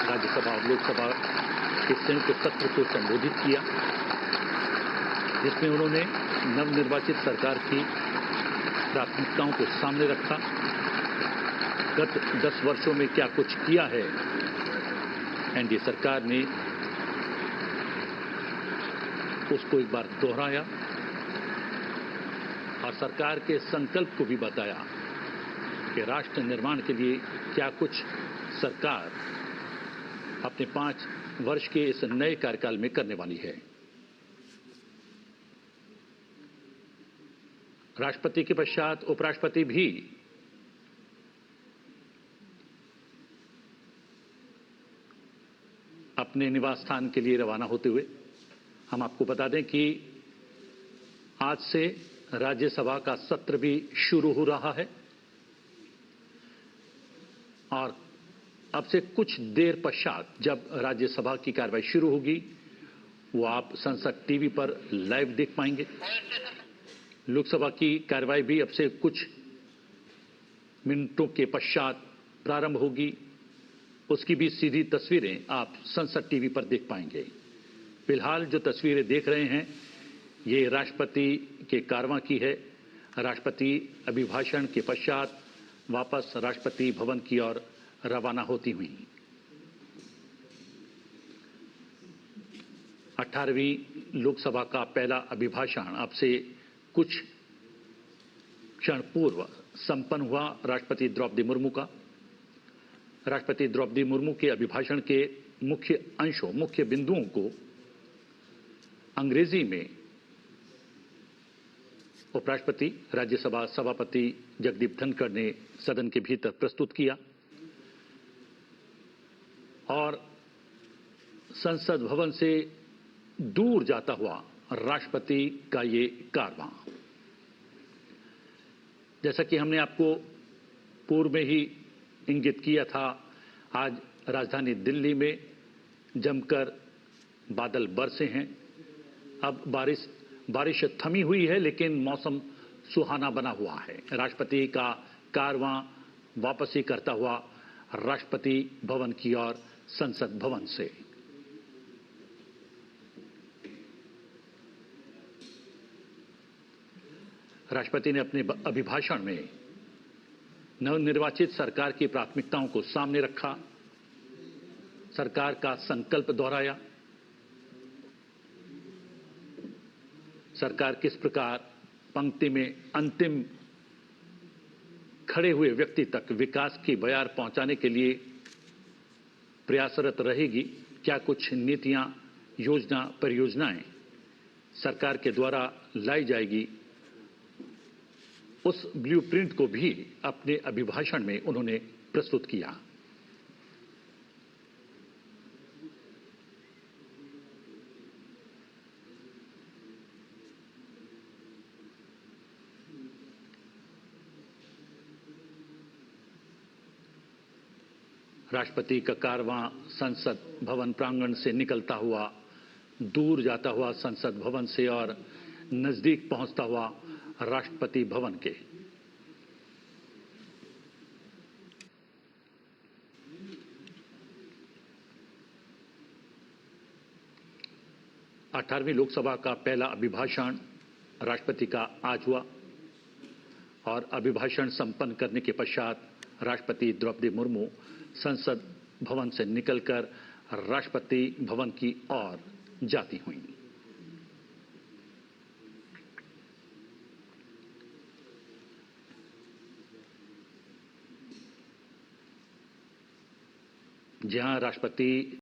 राज्यसभा और लोकसभा के संयुक्त सत्र को संबोधित किया, जिसमें उन्होंने नवनिर्वाचित सरकार की प्राथमिकताओं को सामने रखा। गत 10 वर्षों में क्या कुछ किया है एनडीए सरकार ने, उसको एक बार दोहराया और सरकार के संकल्प को भी बताया कि राष्ट्र निर्माण के लिए क्या कुछ सरकार अपने 5 वर्ष के इस नए कार्यकाल में करने वाली है। राष्ट्रपति के पश्चात उपराष्ट्रपति भी अपने निवास स्थान के लिए रवाना होते हुए, हम आपको बता दें कि आज से राज्यसभा का सत्र भी शुरू हो रहा है और अब से कुछ देर पश्चात जब राज्यसभा की कार्रवाई शुरू होगी, वो आप संसद टीवी पर लाइव देख पाएंगे। लोकसभा की कार्रवाई भी अब से कुछ मिनटों के पश्चात प्रारंभ होगी, उसकी भी सीधी तस्वीरें आप संसद टीवी पर देख पाएंगे। फिलहाल जो तस्वीरें देख रहे हैं, ये राष्ट्रपति के कारवां की है। राष्ट्रपति अभिभाषण के पश्चात वापस राष्ट्रपति भवन की ओर रवाना होती हुई। 18वीं लोकसभा का पहला अभिभाषण अब से कुछ क्षण पूर्व संपन्न हुआ राष्ट्रपति द्रौपदी मुर्मू का। राष्ट्रपति द्रौपदी मुर्मू के अभिभाषण के मुख्य अंशों, मुख्य बिंदुओं को अंग्रेजी में उपराष्ट्रपति राज्यसभा सभापति जगदीप धनखड़ ने सदन के भीतर प्रस्तुत किया और संसद भवन से दूर जाता हुआ राष्ट्रपति का ये कारवां, जैसा कि हमने आपको पूर्व में ही इंगित किया था, आज राजधानी दिल्ली में जमकर बादल बरसे हैं। अब बारिश थमी हुई है, लेकिन मौसम सुहाना बना हुआ है। राष्ट्रपति का कारवां वापसी करता हुआ राष्ट्रपति भवन की ओर संसद भवन से। राष्ट्रपति ने अपने अभिभाषण में नवनिर्वाचित सरकार की प्राथमिकताओं को सामने रखा, सरकार का संकल्प दोहराया। सरकार किस प्रकार पंक्ति में अंतिम खड़े हुए व्यक्ति तक विकास की बयार पहुंचाने के लिए प्रयासरत रहेगी, क्या कुछ नीतियां, योजना, परियोजनाएं सरकार के द्वारा लाई जाएगी, उस ब्लूप्रिंट को भी अपने अभिभाषण में उन्होंने प्रस्तुत किया। राष्ट्रपति का कारवां संसद भवन प्रांगण से निकलता हुआ, दूर जाता हुआ संसद भवन से और नजदीक पहुंचता हुआ राष्ट्रपति भवन के। अठारहवीं लोकसभा का पहला अभिभाषण राष्ट्रपति का आज हुआ और अभिभाषण संपन्न करने के पश्चात राष्ट्रपति द्रौपदी मुर्मू संसद भवन से निकलकर राष्ट्रपति भवन की ओर जाती हुई। जहां राष्ट्रपति